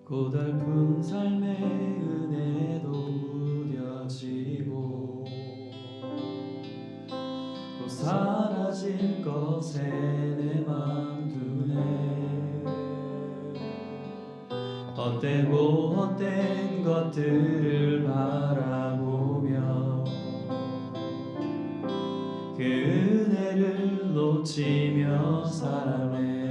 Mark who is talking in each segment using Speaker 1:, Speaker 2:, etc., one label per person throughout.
Speaker 1: 고달픈 삶의 은혜도 무뎌지고 또 사라질 것에 내 맘 두네. 헛되고 헛된 것들을 바라보며 그 은혜를 놓치며 살아내.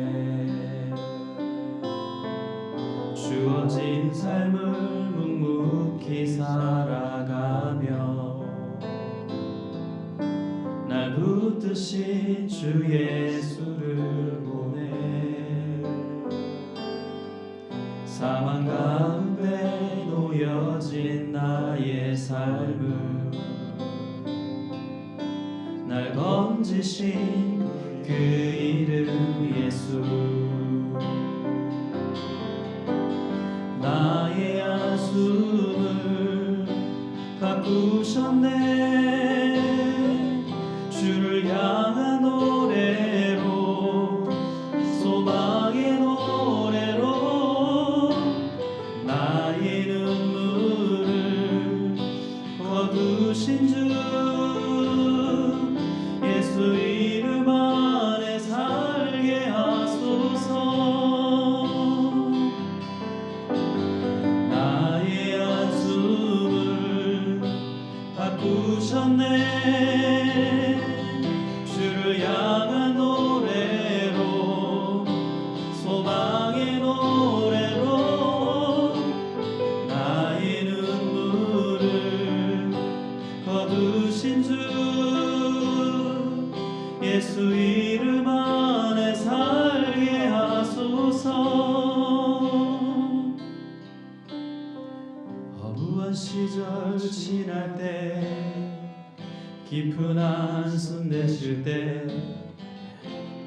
Speaker 1: 주어진 삶을 묵묵히 살아가며 날 붙드신 주 예수를 보내. 사망 가운데 놓여진 나의 삶을 날 건지신 그 이름 예수. 나의 한숨을 가꾸셨네. 주를 향한 노래로, 소망의 노래로 나의 눈물을 거두신 주 예수 이름 안에 살게 하소서. 바꾸셨네. 주를 향한 노래로, 소망의 노래로 나의 눈물을 거두신 주 예수 이름 안에 살게 하소서. 허무한 시절 지날 때, 깊은 한숨 내쉴 때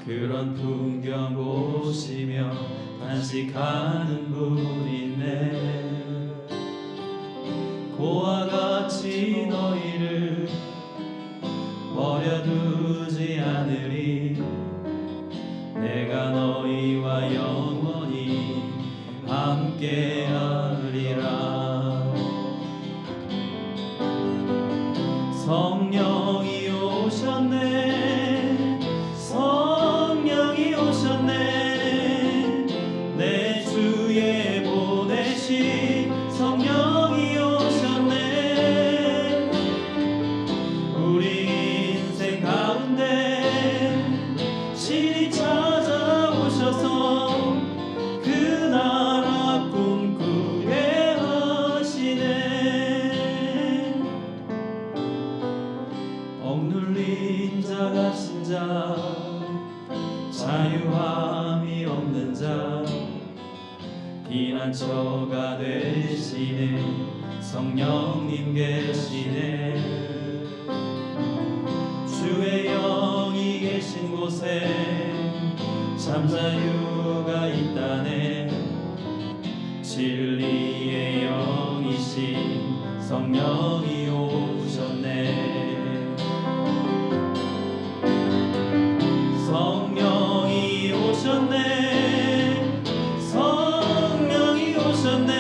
Speaker 1: 그런 풍경 보시며 간직하는 분 있네. 고와 같이 너희를 버려두지 않으리. 내가 너희와 영원히 함께하리라. 성령이 오셨네. 성령이 오셨네. 내 주에 보내신 성령이 오셨네. 우리 인생 가운데 신이 찾아오셔서 그 나라 꿈꾸게 하시네. 억눌린 자 갇힌 자, 자유함이 없는 자, 피난처가 되시는 성령님 계시네. 주의 영이 계신 곳에 참 자유가 있다네. 진리의 영이신 성령이 오셨네. 성령이 오셨네. 성령이 오셨네.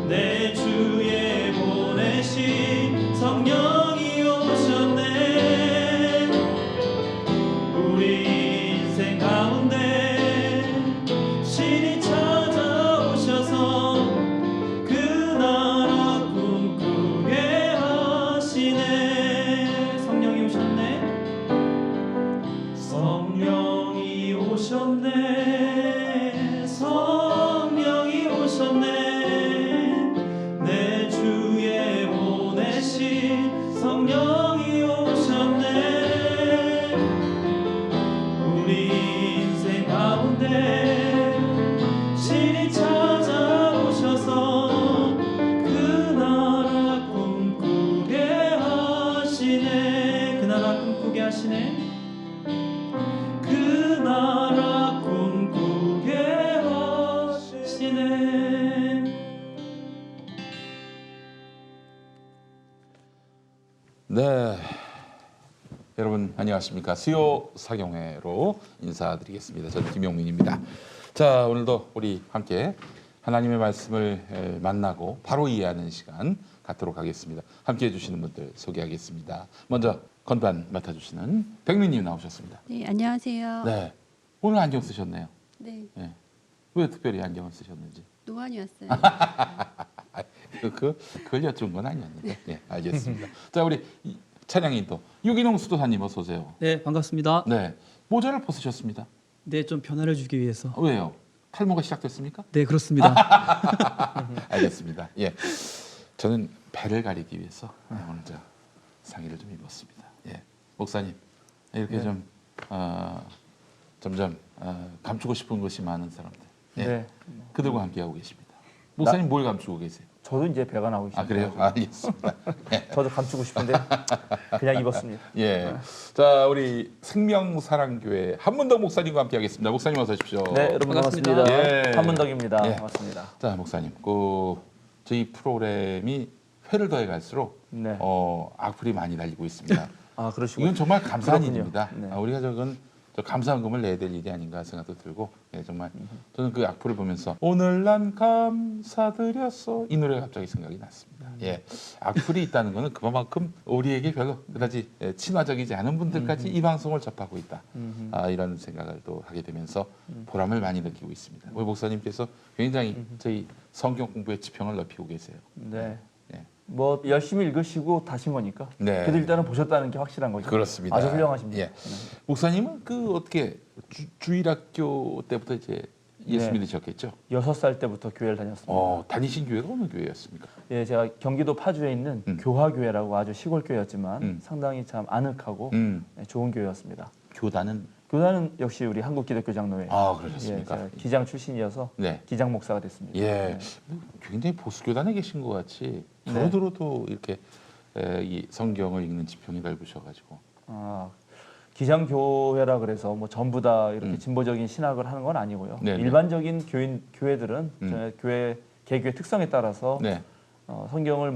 Speaker 1: 내 주에 보내신 성령이 오셨네. 우리 인생 가운데 신이 찾아오셔서 그 나라 꿈꾸게 하시네. 성령이 오셨네. 성령이 오셨네. 성령이 오셨네. 내 주에 보내신 성령이 오셨네. 우리 인생 가운데 신이 찾아오셔서 그 나라 꿈꾸게 하시네. 그 나라 꿈꾸게 하시네. 그 나라 꿈꾸게 하시네.
Speaker 2: 네, 여러분 안녕하십니까? 수요 사경회로 인사드리겠습니다. 저는 김용민입니다. 자, 오늘도 우리 함께 하나님의 말씀을 만나고 바로 이해하는 시간 갖도록 하겠습니다. 함께해 주시는 분들 소개하겠습니다. 먼저 건반 맡아주시는 백민님 나오셨습니다.
Speaker 3: 네, 안녕하세요.
Speaker 2: 네, 오늘 안경 쓰셨네요.
Speaker 3: 네,
Speaker 2: 네. 왜 특별히 안경을 쓰셨는지?
Speaker 3: 노안이 왔어요.
Speaker 2: 그걸 여쭌 건 아니었는데. 네, 알겠습니다. 자, 우리 찬양인 또 유기농 수도사님 어서 오세요.
Speaker 4: 네, 반갑습니다.
Speaker 2: 네, 모자를 벗으셨습니다.
Speaker 4: 네, 좀 변화를 주기 위해서.
Speaker 2: 왜요? 탈모가 시작됐습니까?
Speaker 4: 네, 그렇습니다.
Speaker 2: 알겠습니다. 예, 저는 배를 가리기 위해서 오늘 저 상의를 좀 입었습니다. 예, 목사님 이렇게
Speaker 5: 네.
Speaker 2: 좀 점점 감추고 싶은 것이 많은 사람들. 예,
Speaker 5: 네.
Speaker 2: 그들과 함께하고 계십니다. 목사님 뭘 감추고 계세요?
Speaker 5: 저도 이제 배가 나오기
Speaker 2: 아
Speaker 5: 시작해요.
Speaker 2: 그래요? 알겠습니다.
Speaker 5: 저도 감추고 싶은데 그냥 입었습니다.
Speaker 2: 예, 자 우리 생명사랑교회 한문덕 목사님과 함께하겠습니다. 목사님 어서 오십시오.
Speaker 5: 네, 여러분
Speaker 4: 반갑습니다.
Speaker 5: 반갑습니다.
Speaker 2: 예.
Speaker 5: 한문덕입니다.
Speaker 2: 예.
Speaker 5: 반갑습니다.
Speaker 2: 자 목사님, 저희 프로그램이 회를 더해 갈수록
Speaker 5: 네.
Speaker 2: 악플이 많이 달리고 있습니다.
Speaker 5: 아, 그러시고.
Speaker 2: 이건 정말 감사한
Speaker 5: 그렇군요.
Speaker 2: 일입니다.
Speaker 5: 네.
Speaker 2: 우리가 저 감사한금을 내야 될 일이 아닌가 생각도 들고, 예, 정말 저는 그 악플을 보면서 오늘 난 감사드렸어 이 노래가 갑자기 생각이 났습니다. 예, 악플이 있다는 것은 그만큼 우리에게 별로 그다지 친화적이지 않은 분들까지 이 방송을 접하고 있다. 이런 생각을 또 하게 되면서 보람을 많이 느끼고 있습니다. 우리 목사님께서 굉장히 저희 성경 공부의 지평을 넓히고 계세요.
Speaker 5: 네.
Speaker 2: 예.
Speaker 5: 뭐 열심히 읽으시고 다신 거니까.
Speaker 2: 네.
Speaker 5: 그래도 일단은 보셨다는 게 확실한 거죠.
Speaker 2: 그렇습니다.
Speaker 5: 아주 훌륭하십니다.
Speaker 2: 예. 목사님은 어떻게 주일학교 때부터 이제 예수
Speaker 5: 네.
Speaker 2: 믿으셨겠죠?
Speaker 5: 6살 때부터 교회를 다녔습니다.
Speaker 2: 다니신 교회가 어느 교회였습니까?
Speaker 5: 예, 제가 경기도 파주에 있는 교화교회라고 아주 시골 교회였지만 상당히 참 아늑하고 좋은 교회였습니다.
Speaker 2: 교단은
Speaker 5: 교단은 역시 우리 한국기독교장로회.
Speaker 2: 그러셨습니까?
Speaker 5: 예, 제가 기장 출신이어서
Speaker 2: 네.
Speaker 5: 기장 목사가 됐습니다.
Speaker 2: 예,
Speaker 5: 네.
Speaker 2: 굉장히 보수 교단에 계신 것 같이
Speaker 5: 네.
Speaker 2: 두루두루도 이렇게 이 성경을 읽는 지평이 넓으셔가지고.
Speaker 5: 아, 기장교회라 그래서 뭐 전부 다 이렇게 진보적인 신학을 하는 건 아니고요.
Speaker 2: 네네.
Speaker 5: 일반적인 교회들은 저희 개교의 특성에 따라서
Speaker 2: 네.
Speaker 5: 성경을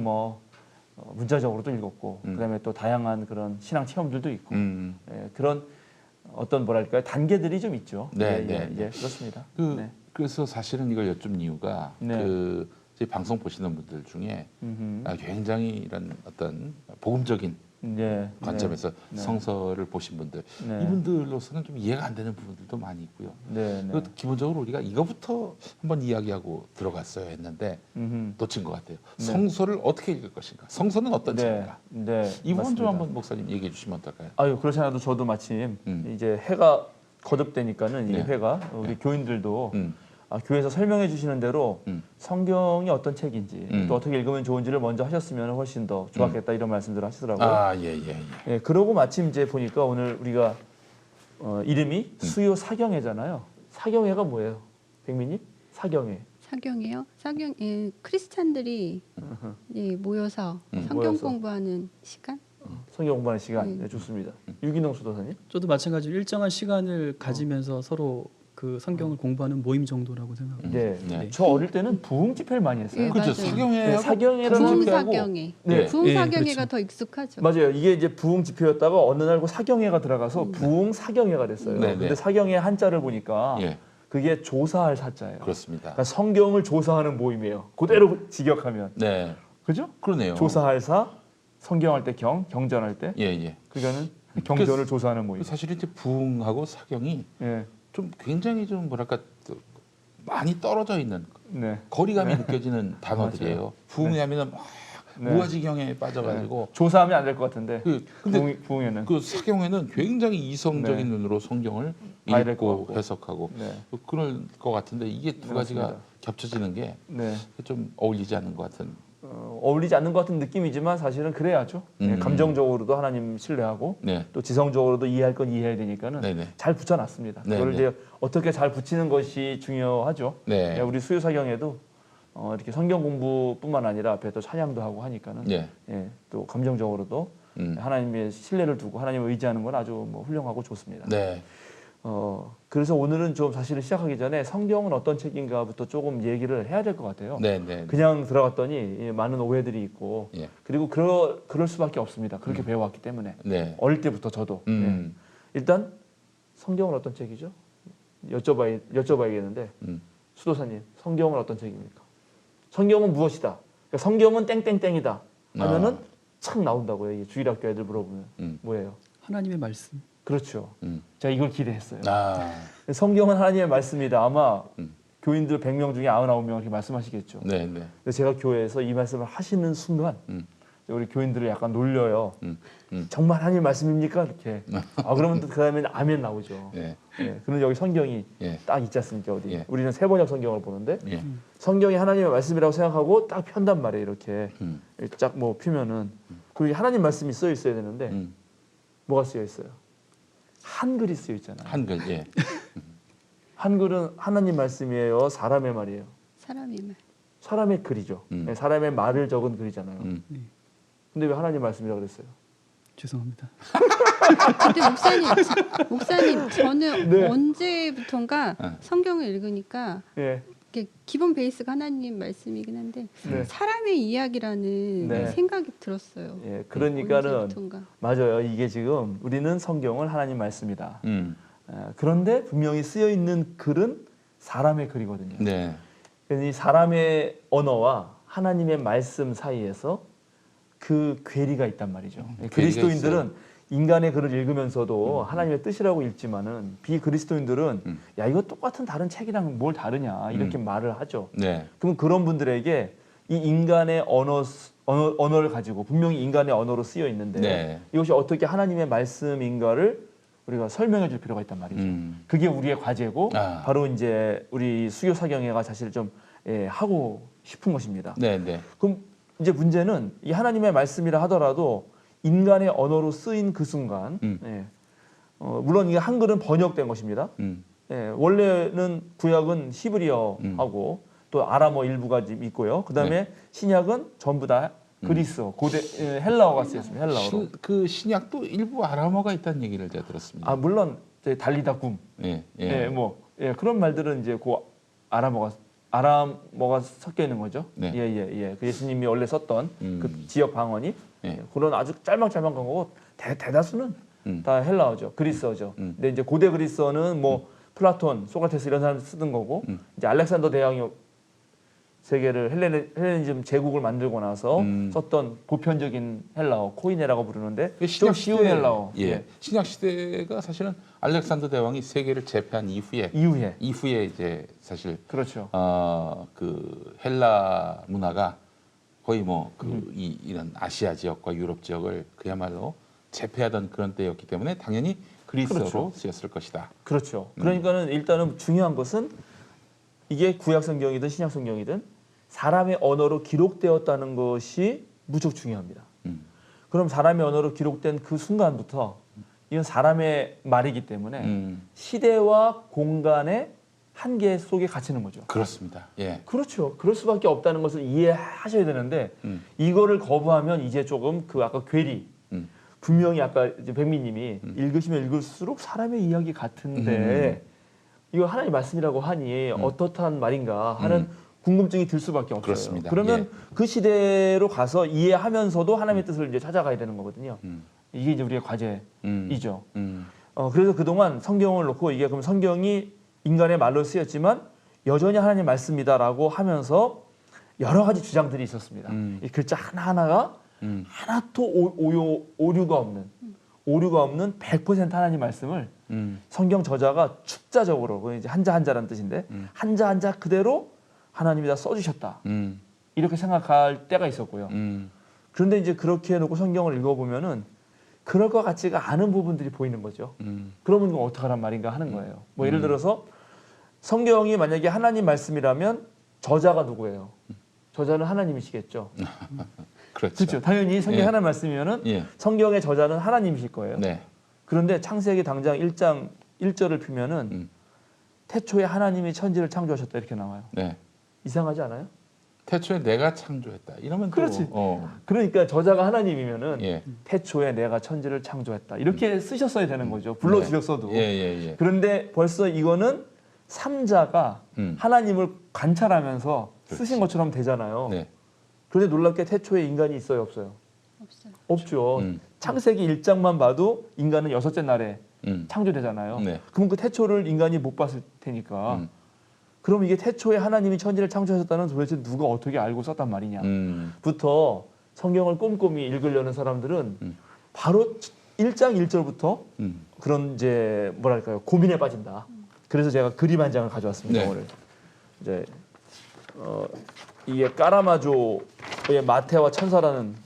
Speaker 5: 문자적으로도 읽었고 그다음에 또 다양한 그런 신앙 체험들도 있고 예, 그런 어떤 뭐랄까요 단계들이 좀 있죠.
Speaker 2: 네,
Speaker 5: 예,
Speaker 2: 네,
Speaker 5: 예, 그렇습니다. 네.
Speaker 2: 그래서 사실은 이걸 여쭌 이유가
Speaker 5: 네.
Speaker 2: 저희 방송 보시는 분들 중에
Speaker 5: 음흠.
Speaker 2: 굉장히 이런 어떤 복음적인
Speaker 5: 네,
Speaker 2: 관점에서
Speaker 5: 네.
Speaker 2: 성서를 보신 분들,
Speaker 5: 네.
Speaker 2: 이분들로서는 좀 이해가 안 되는 부분들도 많이 있고요.
Speaker 5: 네, 네.
Speaker 2: 그리고 기본적으로 우리가 이거부터 한번 이야기하고 들어갔어야 했는데
Speaker 5: 음흠.
Speaker 2: 놓친 것 같아요.
Speaker 5: 네.
Speaker 2: 성서를 어떻게 읽을 것인가? 성서는 어떤
Speaker 5: 네,
Speaker 2: 책인가?
Speaker 5: 네,
Speaker 2: 이 부분 좀
Speaker 5: 맞습니다.
Speaker 2: 한번 목사님 얘기해 주시면 어떨까요?
Speaker 5: 아유 그렇지 않아도 저도 마침
Speaker 2: 음.
Speaker 5: 이제 해가 거듭되니까는 이
Speaker 2: 네.
Speaker 5: 회가 우리
Speaker 2: 네.
Speaker 5: 교인들도
Speaker 2: 음.
Speaker 5: 교회에서 설명해 주시는 대로
Speaker 2: 음.
Speaker 5: 성경이 어떤 책인지 또 어떻게 읽으면 좋은지를 먼저 하셨으면 훨씬 더 좋았겠다 이런 말씀들을 하시더라고요.
Speaker 2: 예, 예, 예.
Speaker 5: 예, 그러고 마침 이제 보니까 오늘 우리가 이름이 수요 사경회잖아요. 사경회가 뭐예요, 백민님? 사경회.
Speaker 3: 사경이요? 사경, 예, 크리스찬들이 예, 모여서 성경
Speaker 5: 모여서.
Speaker 3: 공부하는 시간?
Speaker 5: 성경 공부하는 시간. 네, 좋습니다. 유기농 수도사님.
Speaker 4: 저도 마찬가지로 일정한 시간을 가지면서 서로 그 성경을 공부하는 모임 정도라고 생각합니다.
Speaker 5: 네.
Speaker 4: 네.
Speaker 5: 저 어릴 때는 부흥 집회를 많이 했어요.
Speaker 3: 예,
Speaker 2: 그렇죠.
Speaker 3: 맞아요.
Speaker 2: 사경회
Speaker 5: 네, 사경회라는 집회하고
Speaker 3: 부흥사경회.
Speaker 5: 네.
Speaker 3: 부흥사경회가
Speaker 4: 그렇죠.
Speaker 3: 더 익숙하죠.
Speaker 5: 맞아요. 이게 이제 부흥 집회였다가 어느 날 그 사경회가 들어가서 부흥 사경회가 됐어요.
Speaker 2: 네, 네.
Speaker 5: 근데 사경회 한자를 보니까
Speaker 2: 예,
Speaker 5: 그게 조사할 사자예요.
Speaker 2: 그렇습니다.
Speaker 5: 그러니까 성경을 조사하는 모임이에요. 그대로 직역하면.
Speaker 2: 네,
Speaker 5: 그죠?
Speaker 2: 그러네요.
Speaker 5: 조사할 사, 성경할 때 경전할 때.
Speaker 2: 예, 예.
Speaker 5: 그러니까는 경전을 조사하는 모임.
Speaker 2: 사실 이제 부흥하고 사경이
Speaker 5: 예.
Speaker 2: 좀 굉장히 좀 뭐랄까 많이 떨어져 있는
Speaker 5: 네.
Speaker 2: 거리감이 느껴지는 단어들이에요. 부흥이 하면은 막
Speaker 5: 네.
Speaker 2: 무아지경에 빠져가지고
Speaker 5: 조사하면 안 될 것 같은데.
Speaker 2: 근데
Speaker 5: 부흥에는.
Speaker 2: 그 사경에는 굉장히 이성적인
Speaker 5: 네.
Speaker 2: 눈으로 성경을
Speaker 5: 봐야 될것
Speaker 2: 읽고
Speaker 5: 같고.
Speaker 2: 해석하고
Speaker 5: 네.
Speaker 2: 그럴 것 같은데 이게 두
Speaker 5: 네,
Speaker 2: 가지가
Speaker 5: 맞습니다.
Speaker 2: 겹쳐지는 게 좀
Speaker 5: 네.
Speaker 2: 어울리지 않는 것 같은.
Speaker 5: 어울리지 않는 것 같은 느낌이지만 사실은 그래야죠. 네, 감정적으로도 하나님 신뢰하고
Speaker 2: 네,
Speaker 5: 또 지성적으로도 이해할 건 이해해야 되니까는
Speaker 2: 네네.
Speaker 5: 잘 붙여놨습니다.
Speaker 2: 네,
Speaker 5: 그걸
Speaker 2: 네.
Speaker 5: 이제 어떻게 잘 붙이는 것이 중요하죠.
Speaker 2: 네.
Speaker 5: 우리 수요사경에도 이렇게 성경 공부뿐만 아니라 앞에 또 찬양도 하고 하니까는
Speaker 2: 네.
Speaker 5: 예, 또 감정적으로도 하나님의 신뢰를 두고 하나님을 의지하는 건 아주 뭐 훌륭하고 좋습니다.
Speaker 2: 네.
Speaker 5: 그래서 오늘은 좀 사실은 시작하기 전에 성경은 어떤 책인가부터 조금 얘기를 해야 될 것 같아요.
Speaker 2: 네, 네.
Speaker 5: 그냥 들어갔더니 많은 오해들이 있고
Speaker 2: 예.
Speaker 5: 그리고 그럴 수밖에 없습니다. 그렇게 배워왔기 때문에
Speaker 2: 네.
Speaker 5: 어릴 때부터 저도 일단 성경은 어떤 책이죠? 여쭤봐야겠는데 수도사님 성경은 어떤 책입니까? 성경은 무엇이다? 그러니까 성경은 땡땡땡이다 하면은 착 나온다고요. 이 주일학교 애들 물어보면 뭐예요?
Speaker 4: 하나님의 말씀.
Speaker 5: 그렇죠. 제가 이걸 기대했어요.
Speaker 2: 아.
Speaker 5: 성경은 하나님의 말씀이다. 아마 교인들 100명 중에 99명 이렇게 말씀하시겠죠.
Speaker 2: 네, 네.
Speaker 5: 근데 제가 교회에서 이 말씀을 하시는 순간 우리 교인들을 약간 놀려요. 정말 하나님 말씀입니까? 이렇게. 그러면 또 그다음에 아멘 나오죠.
Speaker 2: 예.
Speaker 5: 예. 그럼 여기 성경이
Speaker 2: 예.
Speaker 5: 딱 있지 않습니까? 어디?
Speaker 2: 예.
Speaker 5: 우리는 세번역 성경을 보는데
Speaker 2: 예.
Speaker 5: 성경이 하나님의 말씀이라고 생각하고 딱 편단 말이에요. 이렇게 쫙 뭐 피면은 그리고 하나님 말씀이 쓰여 있어야 되는데 뭐가 쓰여 있어요? 한글이 쓰여 있잖아요.
Speaker 2: 한글. 예.
Speaker 5: 한글은 하나님 말씀이에요. 사람의 말이에요.
Speaker 3: 사람의 말.
Speaker 5: 사람의 글이죠. 네, 사람의 말을 적은 글이잖아요. 근데 왜 하나님 말씀이라고 그랬어요?
Speaker 4: 죄송합니다.
Speaker 3: 근데 목사님 저는
Speaker 5: 네.
Speaker 3: 언제부턴가 성경을 읽으니까
Speaker 5: 예.
Speaker 3: 이게 기본 베이스가 하나님 말씀이긴 한데
Speaker 5: 네.
Speaker 3: 사람의 이야기라는
Speaker 5: 네.
Speaker 3: 생각이 들었어요.
Speaker 5: 예. 그러니까는
Speaker 3: 언제부턴가.
Speaker 5: 맞아요. 이게 지금 우리는 성경을 하나님 말씀이다. 그런데 분명히 쓰여 있는 글은 사람의 글이거든요.
Speaker 2: 네.
Speaker 5: 그래서 이 사람의 언어와 하나님의 말씀 사이에서 그 괴리가 있단 말이죠. 그리스도인들은 인간의 글을 읽으면서도 하나님의 뜻이라고 읽지만은 비그리스도인들은 야 이거 똑같은 다른 책이랑 뭘 다르냐 이렇게 말을 하죠.
Speaker 2: 네.
Speaker 5: 그럼 그런 분들에게 이 인간의 언어를 가지고 분명히 인간의 언어로 쓰여 있는데
Speaker 2: 네.
Speaker 5: 이것이 어떻게 하나님의 말씀인가를 우리가 설명해 줄 필요가 있단 말이죠. 그게 우리의 과제고 바로 이제 우리 수교 사경회가 사실 좀 하고 싶은 것입니다.
Speaker 2: 네, 네.
Speaker 5: 그럼 이제 문제는 이 하나님의 말씀이라 하더라도 인간의 언어로 쓰인 그 순간, 물론 이게 한글은 번역된 것입니다. 원래는 구약은 히브리어하고 또 아람어 일부가 있고요. 그 다음에 신약은 전부 다 그리스어, 고대 헬라어가 쓰였습니다. 헬라어로.
Speaker 2: 그 신약도 일부 아람어가 있다는 얘기를 제가 들었습니다.
Speaker 5: 물론 달리다 굼, 그런 말들은 이제 그 아람어가 섞여 있는 거죠.
Speaker 2: 네.
Speaker 5: 그 예수님이 원래 썼던 그 지역 방언이 그런 아주 짤막짤막한 거고 대다수는 다 헬라어죠, 그리스어죠. 근데 이제 고대 그리스어는 뭐 플라톤, 소크라테스 이런 사람들 쓰던 거고 이제 알렉산더 대왕이 세계를 헬레니즘 제국을 만들고 나서 썼던 보편적인 헬라어 코이네라고 부르는데 좀 쉬운 헬라어.
Speaker 2: 신약 시대가 사실은 알렉산더 대왕이 세계를 제패한 이후에 이제 사실
Speaker 5: 그렇죠.
Speaker 2: 그 헬라 문화가 거의 뭐 이런 아시아 지역과 유럽 지역을 그야말로 제패하던 그런 때였기 때문에 당연히 그리스어로
Speaker 5: 그렇죠.
Speaker 2: 쓰였을 것이다.
Speaker 5: 그렇죠. 그러니까는 일단은 중요한 것은 이게 구약 성경이든 신약 성경이든 사람의 언어로 기록되었다는 것이 무척 중요합니다. 그럼 사람의 언어로 기록된 그 순간부터 이건 사람의 말이기 때문에 시대와 공간의 한계 속에 갇히는 거죠.
Speaker 2: 그렇습니다. 예.
Speaker 5: 그렇죠. 그럴 수밖에 없다는 것을 이해하셔야 되는데 이거를 거부하면 이제 조금 그 아까 괴리 분명히 아까 이제 백미님이 읽으시면 읽을수록 사람의 이야기 같은데 이거 하나님 말씀이라고 하니 어떻단 말인가 하는 궁금증이 들 수밖에 없어요.
Speaker 2: 그렇습니다.
Speaker 5: 그러면 그 시대로 가서 이해하면서도 하나님의 뜻을 이제 찾아가야 되는 거거든요. 이게 이제 우리의 과제이죠. 그래서 그동안 성경을 놓고 이게 그럼 성경이 인간의 말로 쓰였지만 여전히 하나님 말씀이다라고 하면서 여러 가지 주장들이 있었습니다. 이 글자 하나하나가 하나도 오류가 없는 100% 하나님 말씀을 성경 저자가 축자적으로 이제 한자 한자라는 뜻인데 한자 한자 그대로 하나님이 다 써주셨다. 이렇게 생각할 때가 있었고요. 그런데 이제 그렇게 해놓고 성경을 읽어보면은 그럴 것 같지가 않은 부분들이 보이는 거죠. 그러면 이거 어떡하란 말인가 하는 거예요. 뭐 예를 들어서 성경이 만약에 하나님 말씀이라면 저자가 누구예요? 저자는 하나님이시겠죠. 그렇죠. 당연히 성경이 하나님 말씀이면은 성경의 저자는 하나님이실 거예요. 그런데 창세기 당장 1장 1절을 피면은 태초에 하나님이 천지를 창조하셨다 이렇게 나와요. 이상하지 않아요?
Speaker 2: 태초에 내가 창조했다. 이러면 또
Speaker 5: 그렇지. 그러니까 저자가 하나님이면은
Speaker 2: 예.
Speaker 5: 태초에 내가 천지를 창조했다. 이렇게 쓰셨어야 되는 거죠. 불러주셨어도.
Speaker 2: 예.
Speaker 5: 그런데 벌써 이거는 삼자가 하나님을 관찰하면서 쓰신 것처럼 되잖아요.
Speaker 2: 네.
Speaker 5: 그런데 놀랍게 태초에 인간이 있어요, 없어요?
Speaker 3: 없어요.
Speaker 5: 없죠.
Speaker 2: 음.
Speaker 5: 창세기 1장만 봐도 인간은 여섯째 날에
Speaker 2: 음.
Speaker 5: 창조되잖아요.
Speaker 2: 네.
Speaker 5: 그럼 그 태초를 인간이 못 봤을 테니까 그럼 이게 태초에 하나님이 천지를 창조하셨다는 도대체 누가 어떻게 알고 썼단 말이냐 부터 성경을 꼼꼼히 읽으려는 사람들은 바로 1장 1절부터 그런 이제 뭐랄까요 고민에 빠진다. 그래서 제가 그림 한 장을 가져왔습니다.
Speaker 2: 네.
Speaker 5: 오늘 이제 이게 까라마조의 마태와 천사라는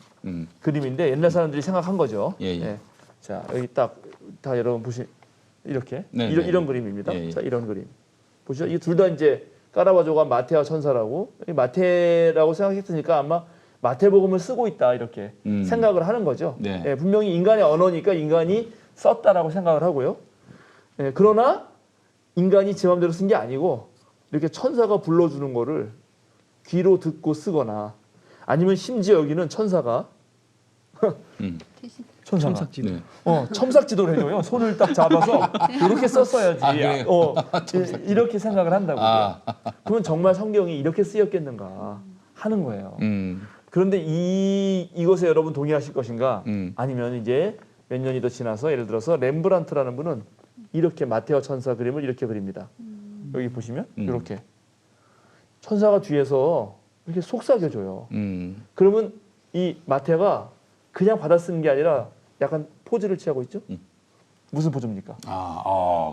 Speaker 5: 그림인데 옛날 사람들이 생각한 거죠.
Speaker 2: 예.
Speaker 5: 자 여기 딱 다 여러분 이렇게
Speaker 2: 네,
Speaker 5: 이런 그림입니다.
Speaker 2: 예.
Speaker 5: 자 이런 그림 보시죠. 이 둘 다 이제 까라바조가 마태와 천사라고 마태라고 생각했으니까 아마 마태복음을 쓰고 있다 이렇게 생각을 하는 거죠.
Speaker 2: 네.
Speaker 5: 예, 분명히 인간의 언어니까 인간이 썼다라고 생각을 하고요. 예, 그러나 인간이 지 마음대로 쓴 게 아니고 이렇게 천사가 불러주는 거를 귀로 듣고 쓰거나 아니면 심지어 여기는 천사가
Speaker 3: 대신
Speaker 4: 첨삭지도.
Speaker 2: 네.
Speaker 5: 첨삭지도를 해줘요. 손을 딱 잡아서 이렇게 썼어야지.
Speaker 2: 그래요?
Speaker 5: 이렇게 생각을 한다고요.
Speaker 2: 아.
Speaker 5: 그러면 정말 성경이 이렇게 쓰였겠는가 하는 거예요. 그런데 이것에 여러분 동의하실 것인가? 아니면 이제 몇 년이 더 지나서 예를 들어서 렘브란트라는 분은 이렇게 마테오 천사 그림을 이렇게 그립니다. 여기 보시면 이렇게 천사가 뒤에서 이렇게 속삭여줘요. 그러면 이 마테가 그냥 받아 쓰는 게 아니라 약간 포즈를 취하고 있죠? 무슨 포즈입니까?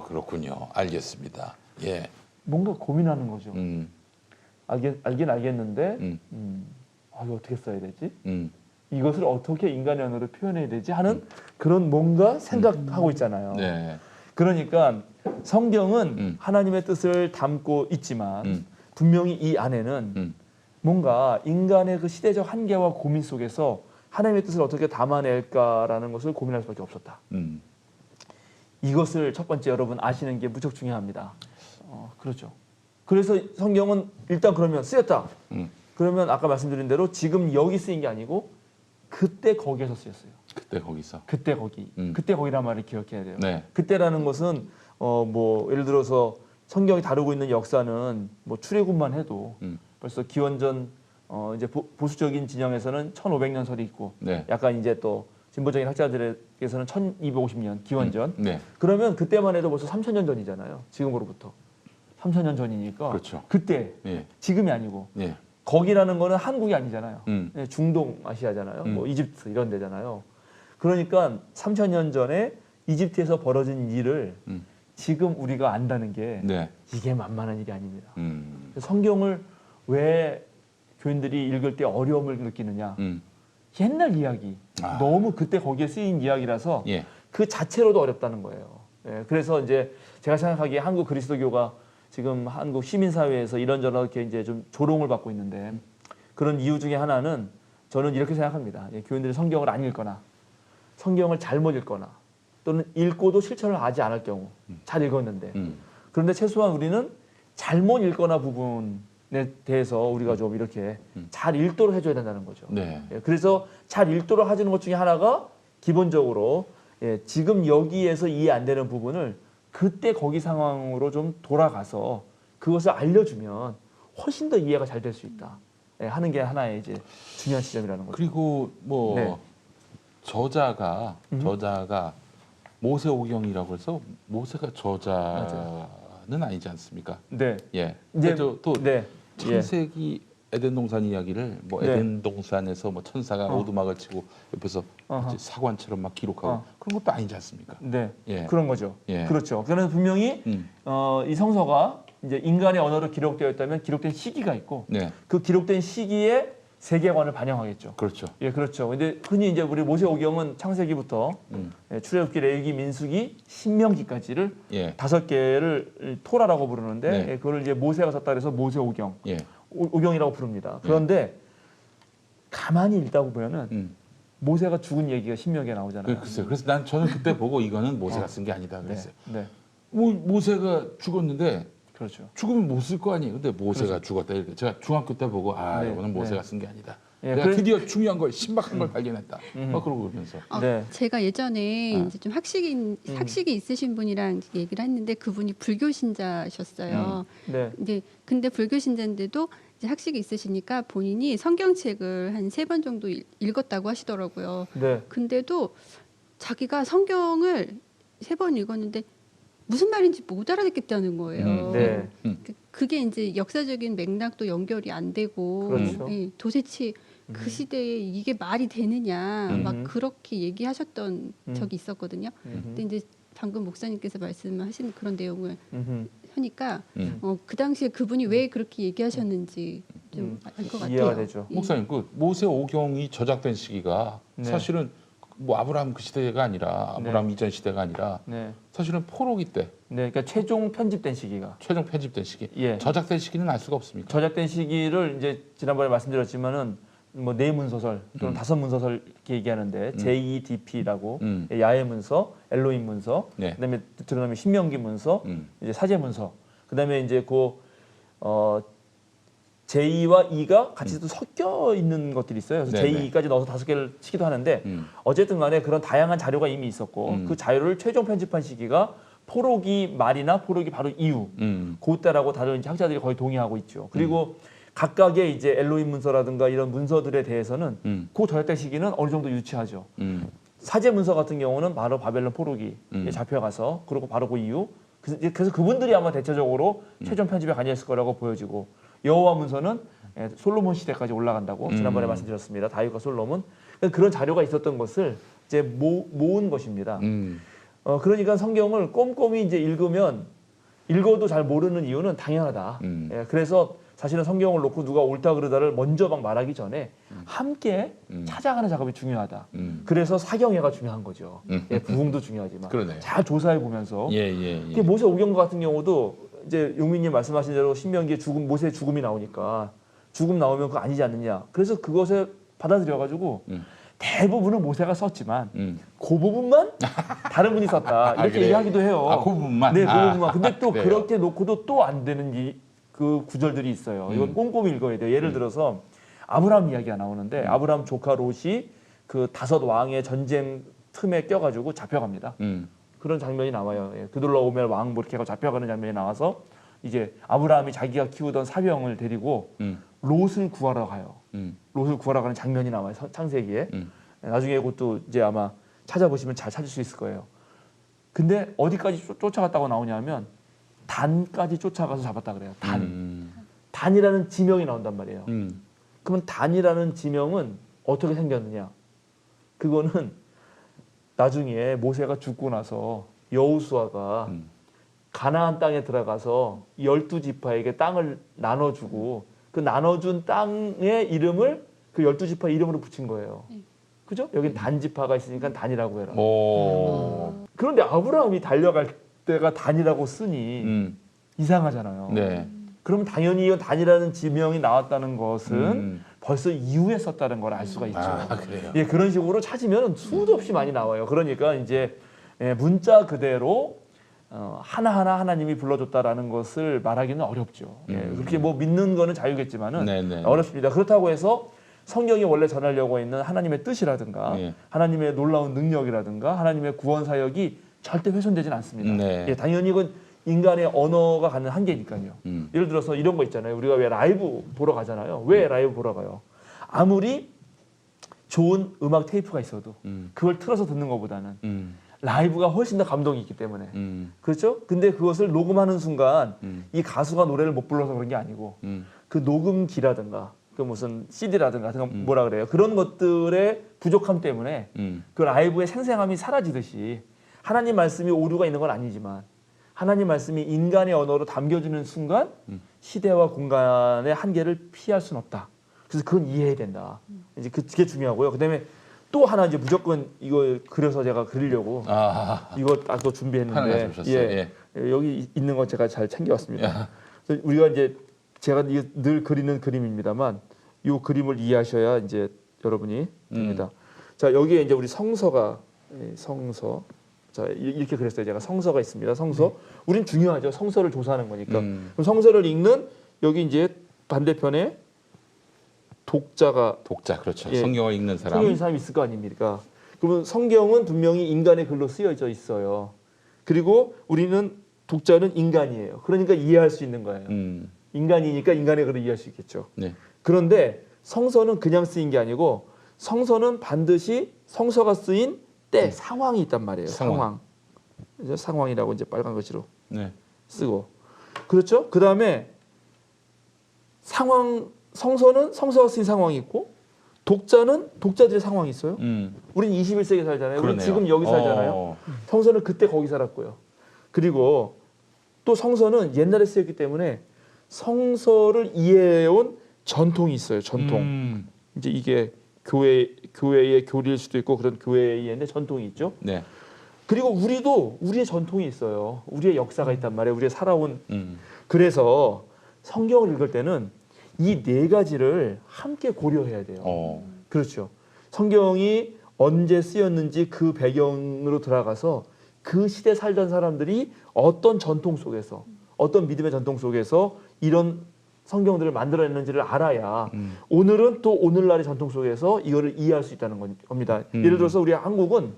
Speaker 2: 그렇군요. 알겠습니다. 예.
Speaker 5: 뭔가 고민하는 거죠. 알긴 알겠는데 이거 어떻게 써야 되지? 이것을 어떻게 인간의 언어로 표현해야 되지? 하는 그런 뭔가 생각하고 있잖아요.
Speaker 2: 네.
Speaker 5: 그러니까 성경은 하나님의 뜻을 담고 있지만 분명히 이 안에는 뭔가 인간의 그 시대적 한계와 고민 속에서 하나님의 뜻을 어떻게 담아낼까라는 것을 고민할 수밖에 없었다. 이것을 첫 번째 여러분 아시는 게 무척 중요합니다. 그렇죠. 그래서 성경은 일단 그러면 쓰였다. 그러면 아까 말씀드린 대로 지금 여기 쓰인 게 아니고 그때 거기에서 쓰였어요.
Speaker 2: 그때 거기서.
Speaker 5: 그때 거기. 그때 거기란 말을 기억해야 돼요.
Speaker 2: 네.
Speaker 5: 그때라는 것은 뭐 예를 들어서 성경이 다루고 있는 역사는 뭐 출애굽만 해도 벌써 기원전 이제 보수적인 진영에서는 1500년설이 있고
Speaker 2: 네.
Speaker 5: 약간 이제 또 진보적인 학자들에게서는 1250년 기원전.
Speaker 2: 네.
Speaker 5: 그러면 그때만 해도 벌써 3000년 전이잖아요. 지금으로부터 3000년 전이니까.
Speaker 2: 그렇죠.
Speaker 5: 그때
Speaker 2: 예.
Speaker 5: 지금이 아니고
Speaker 2: 예.
Speaker 5: 거기라는 거는 한국이 아니잖아요. 네, 중동 아시아잖아요. 뭐 이집트 이런 데잖아요. 그러니까 3000년 전에 이집트에서 벌어진 일을 지금 우리가 안다는 게
Speaker 2: 네.
Speaker 5: 이게 만만한 일이 아닙니다. 성경을 왜 교인들이 읽을 때 어려움을 느끼느냐? 옛날 이야기, 너무 그때 거기에 쓰인 이야기라서
Speaker 2: 예.
Speaker 5: 그 자체로도 어렵다는 거예요. 예, 그래서 이제 제가 생각하기에 한국 그리스도교가 지금 한국 시민사회에서 이런저런 이렇게 이제 좀 조롱을 받고 있는데 그런 이유 중에 하나는 저는 이렇게 생각합니다. 예, 교인들이 성경을 안 읽거나 성경을 잘못 읽거나 또는 읽고도 실천을 하지 않을 경우 잘 읽었는데 그런데 최소한 우리는 잘못 읽거나 부분에 대해서 우리가 좀 이렇게 잘 읽도록 해줘야 된다는 거죠.
Speaker 2: 네.
Speaker 5: 예, 그래서 잘 읽도록 해주는 것 중에 하나가 기본적으로 지금 여기에서 이해 안 되는 부분을 그때 거기 상황으로 좀 돌아가서 그것을 알려주면 훨씬 더 이해가 잘 될 수 있다 하는 게 하나의 이제 중요한 지점이라는 거죠.
Speaker 2: 그리고 뭐
Speaker 5: 네.
Speaker 2: 저자가 모세오경이라고 해서 모세가 저자는 아니지 않습니까?
Speaker 5: 네.
Speaker 2: 예.
Speaker 5: 이제
Speaker 2: 또
Speaker 5: 네.
Speaker 2: 창세기 에덴 동산 이야기를 뭐
Speaker 5: 네.
Speaker 2: 에덴 동산에서 뭐 천사가 오두막을 치고 옆에서 이제 사관처럼 막 기록하고 그런 것도 아니지 않습니까?
Speaker 5: 네.
Speaker 2: 예.
Speaker 5: 그런 거죠.
Speaker 2: 예.
Speaker 5: 그렇죠. 그러면 분명히 이 성서가 이제 인간의 언어로 기록되어 있다면 기록된 시기가 있고
Speaker 2: 네.
Speaker 5: 그 기록된 시기에 세계관을 반영하겠죠.
Speaker 2: 그렇죠.
Speaker 5: 예, 그렇죠. 근데 흔히 이제 우리 모세오경은 창세기부터 출애굽기, 레위기, 민수기, 신명기까지를
Speaker 2: 예.
Speaker 5: 5개를 토라라고 부르는데
Speaker 2: 네.
Speaker 5: 예, 그걸 이제 모세가 썼다 그래서 모세오경,
Speaker 2: 예.
Speaker 5: 오경이라고 부릅니다. 그런데 가만히 읽다 보면은 모세가 죽은 얘기가 신명기에 나오잖아요.
Speaker 2: 글쎄요. 그래서 저는 그때 보고 이거는 모세가 쓴 게 아니다
Speaker 5: 네,
Speaker 2: 그랬어요.
Speaker 5: 네,
Speaker 2: 모세가 죽었는데
Speaker 5: 그렇죠.
Speaker 2: 죽으면 못 쓸 거 아니에요. 근데 모세가
Speaker 5: 그렇죠.
Speaker 2: 죽었다. 이렇게 제가 중학교 때 보고
Speaker 5: 네,
Speaker 2: 이거는 모세가
Speaker 5: 네.
Speaker 2: 쓴 게 아니다.
Speaker 5: 예,
Speaker 2: 내가 드디어 중요한 걸 신박한 걸 발견했다. 막 그러고 그러면서.
Speaker 5: 네.
Speaker 3: 제가 예전에
Speaker 2: 아.
Speaker 3: 이제 좀 학식이 있으신 분이랑 얘기를 했는데 그분이 불교 신자셨어요.
Speaker 5: 네.
Speaker 3: 이제 근데 불교 신자인데도 이제 학식이 있으시니까 본인이 성경책을 한 3번 정도 읽었다고 하시더라고요.
Speaker 5: 네.
Speaker 3: 근데도 자기가 성경을 3번 읽었는데 무슨 말인지 못 알아듣겠다는 거예요.
Speaker 5: 네.
Speaker 3: 그게 이제 역사적인 맥락도 연결이 안 되고
Speaker 5: 그렇죠.
Speaker 3: 예, 도대체 그 시대에 이게 말이 되느냐 막 그렇게 얘기하셨던 적이 있었거든요. 근데 이제 방금 목사님께서 말씀하신 그런 내용을 하니까 그 당시에 그분이 왜 그렇게 얘기하셨는지 좀 알 것
Speaker 5: 이해가
Speaker 3: 같아요.
Speaker 5: 되죠.
Speaker 3: 예.
Speaker 2: 목사님 그 모세 오경이 저작된 시기가
Speaker 5: 네.
Speaker 2: 사실은 뭐 아브라함 그 시대가 아니라 아브라함 이전 시대가 아니라
Speaker 5: 네.
Speaker 2: 사실은 포로기 때
Speaker 5: 네. 그러니까 최종 편집된 시기가
Speaker 2: 최종 편집된 시기.
Speaker 5: 예.
Speaker 2: 저작된 시기는 알 수가 없습니까?
Speaker 5: 저작된 시기를 이제 지난번에 말씀드렸지만은 뭐 4문서설 또는 5문서설 이렇게 얘기하는데 JEDP라고 야훼 문서, 엘로힘 문서,
Speaker 2: 네.
Speaker 5: 그다음에 드러나면 신명기 문서, 이제 사제 문서, 그다음에 이제 J와 E가 같이 또 섞여 있는 것들이 있어요. 그래서
Speaker 2: 네네.
Speaker 5: J2까지 넣어서 5개를 치기도 하는데 어쨌든 간에 그런 다양한 자료가 이미 있었고 그 자료를 최종 편집한 시기가 포로기 말이나 포로기 바로 이후 그때라고 다른 이제 학자들이 거의 동의하고 있죠. 그리고 각각의 이제 엘로힘 문서라든가 이런 문서들에 대해서는 그 저작된 시기는 어느 정도 유치하죠. 사제 문서 같은 경우는 바로 바벨론 포로기에 잡혀가서 그리고 바로 그 이후 그래서 그분들이 아마 대체적으로 최종 편집에 관여했을 거라고 보여지고 여호와 문서는 솔로몬 시대까지 올라간다고 지난번에 말씀드렸습니다. 다윗과 솔로몬 그런 자료가 있었던 것을 이제 모은 것입니다. 그러니까 성경을 꼼꼼히 이제 읽어도 잘 모르는 이유는 당연하다. 예, 그래서 사실은 성경을 놓고 누가 옳다 그르다를 먼저 막 말하기 전에 함께 찾아가는 작업이 중요하다. 그래서 사경회가 중요한 거죠. 예, 부흥도 중요하지만
Speaker 2: 그러네요.
Speaker 5: 잘 조사해 보면서
Speaker 2: 예.
Speaker 5: 모세 오경 같은 경우도 이제 용민님 말씀하신 대로 신명기에 모세의 죽음이 나오니까 죽음 나오면 그거 아니지 않느냐. 그래서 그것에 받아들여 가지고 대부분은 모세가 썼지만 그 부분만 다른 분이 썼다 이렇게
Speaker 2: 그래요?
Speaker 5: 얘기하기도 해요.
Speaker 2: 그 부분만.
Speaker 5: 네, 그 부분만. 근데 또
Speaker 2: 그래요?
Speaker 5: 그렇게 놓고도 또 안 되는 그 구절들이 있어요. 이건 꼼꼼히 읽어야 돼요. 예를 들어서 아브라함 이야기가 나오는데 아브라함 조카 롯이 그 5 왕의 전쟁 틈에 껴가지고 잡혀갑니다. 그런 장면이 나와요. 예, 그들러오멜 왕 뭐 이렇게 해서 잡혀가는 장면이 나와서 이제 아브라함이 자기가 키우던 사병을 데리고 롯을 구하러 가요. 롯을 구하러 가는 장면이 나와요. 창세기에. 나중에 그것도 이제 아마 찾아보시면 잘 찾을 수 있을 거예요. 근데 어디까지 쫓아갔다고 나오냐면 단까지 쫓아가서 잡았다 그래요. 단이라는 지명이 나온단 말이에요. 그러면 단이라는 지명은 어떻게 생겼느냐? 그거는 나중에 모세가 죽고 나서 여호수아가 가나안 땅에 들어가서 12지파에게 땅을 나눠주고 그 나눠준 땅의 이름을 그 12지파 이름으로 붙인 거예요. 그죠? 여긴 단지파가 있으니까 단이라고 해라. 그런데 아브라함이 달려갈 때가 단이라고 쓰니 이상하잖아요.
Speaker 2: 네.
Speaker 5: 그러면 당연히 이건 단이라는 지명이 나왔다는 것은 벌써 이후에 썼다는 걸 알 수가 있죠.
Speaker 2: 그래요.
Speaker 5: 예, 그런 식으로 찾으면 수도 없이 많이 나와요. 그러니까 이제 문자 그대로 하나하나 하나님이 불러줬다라는 것을 말하기는 어렵죠. 예, 그렇게 뭐 믿는 거는 자유겠지만은
Speaker 2: 네네.
Speaker 5: 어렵습니다. 그렇다고 해서 성경이 원래 전하려고 있는 하나님의 뜻이라든가
Speaker 2: 예.
Speaker 5: 하나님의 놀라운 능력이라든가 하나님의 구원 사역이 절대 훼손되지는 않습니다.
Speaker 2: 네.
Speaker 5: 예, 당연히 이건 인간의 언어가 갖는 한계니까요. 예를 들어서 이런 거 있잖아요. 우리가 왜 라이브 보러 가잖아요. 왜 라이브 보러 가요? 아무리 좋은 음악 테이프가 있어도 그걸 틀어서 듣는 것보다는 라이브가 훨씬 더 감동이 있기 때문에 그렇죠? 근데 그것을 녹음하는 순간 이 가수가 노래를 못 불러서 그런 게 아니고 그 녹음기라든가 그 무슨 CD라든가 같은 거 뭐라 그래요? 그런 것들의 부족함 때문에 그 라이브의 생생함이 사라지듯이 하나님 말씀이 오류가 있는 건 아니지만 하나님 말씀이 인간의 언어로 담겨지는 순간 시대와 공간의 한계를 피할 수는 없다. 그래서 그건 이해해야 된다. 이제 그게 중요하고요. 그다음에 또 하나 이제 무조건 이거 그려서 제가 그리려고 이거 딱 또 준비했는데
Speaker 2: 하나 가져오셨어요.
Speaker 5: 여기 있는 거 제가 잘 챙겨왔습니다. 그래서 우리가 이제 제가 늘 그리는 그림입니다만 이 그림을 이해하셔야 이제 여러분이 됩니다. 자 여기에 이제 우리 성서가 성서 자, 이렇게 그랬어요. 제가 성서가 있습니다. 성서. 우린 중요하죠. 성서를 조사하는 거니까. 그럼 성서를 읽는 여기 이제 반대편에 독자
Speaker 2: 그렇죠.
Speaker 5: 예.
Speaker 2: 성경을 읽는 사람.
Speaker 5: 성경 읽는 사람이 있을 거 아닙니까? 그러면 성경은 분명히 인간의 글로 쓰여져 있어요. 그리고 우리는 독자는 인간이에요. 그러니까 이해할 수 있는 거예요. 인간이니까 인간의 글을 이해할 수 있겠죠.
Speaker 2: 네.
Speaker 5: 그런데 성서는 그냥 쓰인 게 아니고 성서는 반드시 성서가 쓰인 때 상황이 있단 말이에요. 상황. 이제 상황이라고 이제 빨간 글씨로
Speaker 2: 네.
Speaker 5: 쓰고. 그렇죠? 그다음에 상황 성서는 성서가 쓰인 상황이 있고 독자는 독자들의 상황이 있어요. 우린 21세기에 살잖아요. 우리 지금 여기 살잖아요. 성서는 그때 거기 살았고요. 그리고 또 성서는 옛날에 쓰였기 때문에 성서를 이해해온 전통이 있어요. 전통. 이제 이게 교회의 교리일 수도 있고 그런 교회의 전통이 있죠.
Speaker 2: 네.
Speaker 5: 그리고 우리도 우리의 전통이 있어요. 우리의 역사가 있단 말이에요. 우리의 살아온. 그래서 성경을 읽을 때는 이 네 가지를 함께 고려해야 돼요. 그렇죠. 성경이 언제 쓰였는지 그 배경으로 들어가서 그 시대 살던 사람들이 어떤 전통 속에서 어떤 믿음의 전통 속에서 이런 성경들을 만들어냈는지를 알아야 오늘은 또 오늘날의 전통 속에서 이거를 이해할 수 있다는 겁니다. 예를 들어서 우리 한국은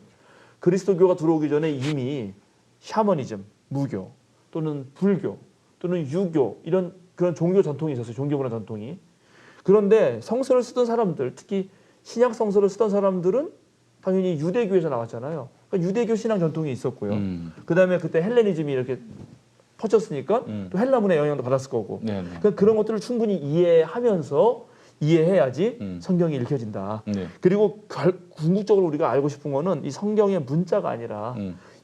Speaker 5: 그리스도교가 들어오기 전에 이미 샤머니즘, 무교 또는 불교 또는 유교 이런 그런 종교 전통이 있었어요. 종교문화 전통이. 그런데 성서를 쓰던 사람들, 특히 신약 성서를 쓰던 사람들은 당연히 유대교에서 나왔잖아요. 그러니까 유대교 신앙 전통이 있었고요. 그다음에 그때 헬레니즘이 이렇게 퍼졌으니까 또 헬라문의 영향도 받았을 거고. 그러니까 그런 것들을 충분히 이해하면서 이해해야지 성경이 읽혀진다. 그리고 궁극적으로 우리가 알고 싶은 거는 이 성경의 문자가 아니라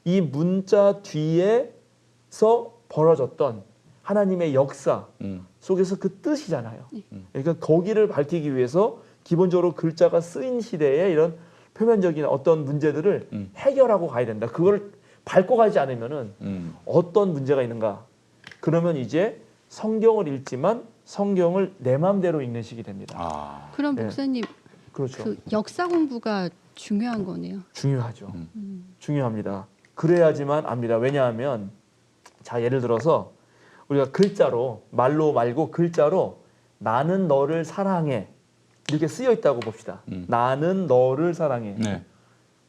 Speaker 5: 이 문자 뒤에서 벌어졌던 하나님의 역사 속에서 그 뜻이잖아요. 그러니까 거기를 밝히기 위해서 기본적으로 글자가 쓰인 시대에 이런 표면적인 어떤 문제들을 해결하고 가야 된다. 그걸 밟고 가지 않으면은 어떤 문제가 있는가? 그러면 이제 성경을 읽지만 성경을 내 마음대로 읽는 식이 됩니다.
Speaker 3: 그럼 목사님,
Speaker 5: 그렇죠.
Speaker 3: 그 역사 공부가 중요한 거네요.
Speaker 5: 중요하죠. 중요합니다. 그래야지만 압니다. 왜냐하면 자 예를 들어서 우리가 글자로 말로 말고 글자로 나는 너를 사랑해 이렇게 쓰여 있다고 봅시다. 나는 너를 사랑해.
Speaker 2: 네.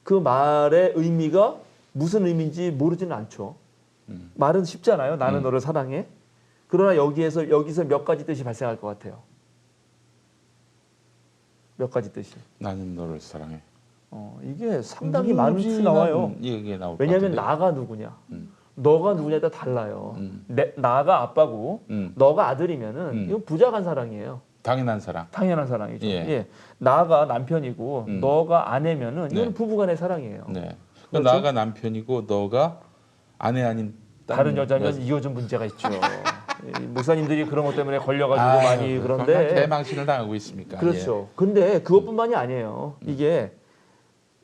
Speaker 5: 그 말의 의미가 무슨 의미인지 모르지는 않죠. 말은 쉽잖아요. 나는 너를 사랑해. 그러나 여기서 몇 가지 뜻이 발생할 것 같아요. 몇 가지 뜻이.
Speaker 2: 나는 너를 사랑해.
Speaker 5: 이게 상당히 많은 뜻이 나와요.
Speaker 2: 이게 나올
Speaker 5: 왜냐하면
Speaker 2: 것 같은데.
Speaker 5: 나가 누구냐. 너가 누구냐에 따라 달라요. 나가 아빠고 너가 아들이면은 이건 부자간 사랑이에요.
Speaker 2: 당연한 사랑.
Speaker 5: 당연한 사랑이죠.
Speaker 2: 예.
Speaker 5: 예. 나가 남편이고 너가 아내면은 이건
Speaker 2: 네.
Speaker 5: 부부간의 사랑이에요.
Speaker 2: 네.
Speaker 5: 그렇죠?
Speaker 2: 나가 남편이고 너가 아내 아닌
Speaker 5: 다른 여자면 이거 좀 문제가 있죠. 이 목사님들이 그런 것 때문에 걸려가지고
Speaker 2: 아유,
Speaker 5: 많이 그런데
Speaker 2: 개망신을 당하고 있습니까?
Speaker 5: 그렇죠. 근데 그것뿐만이 아니에요. 이게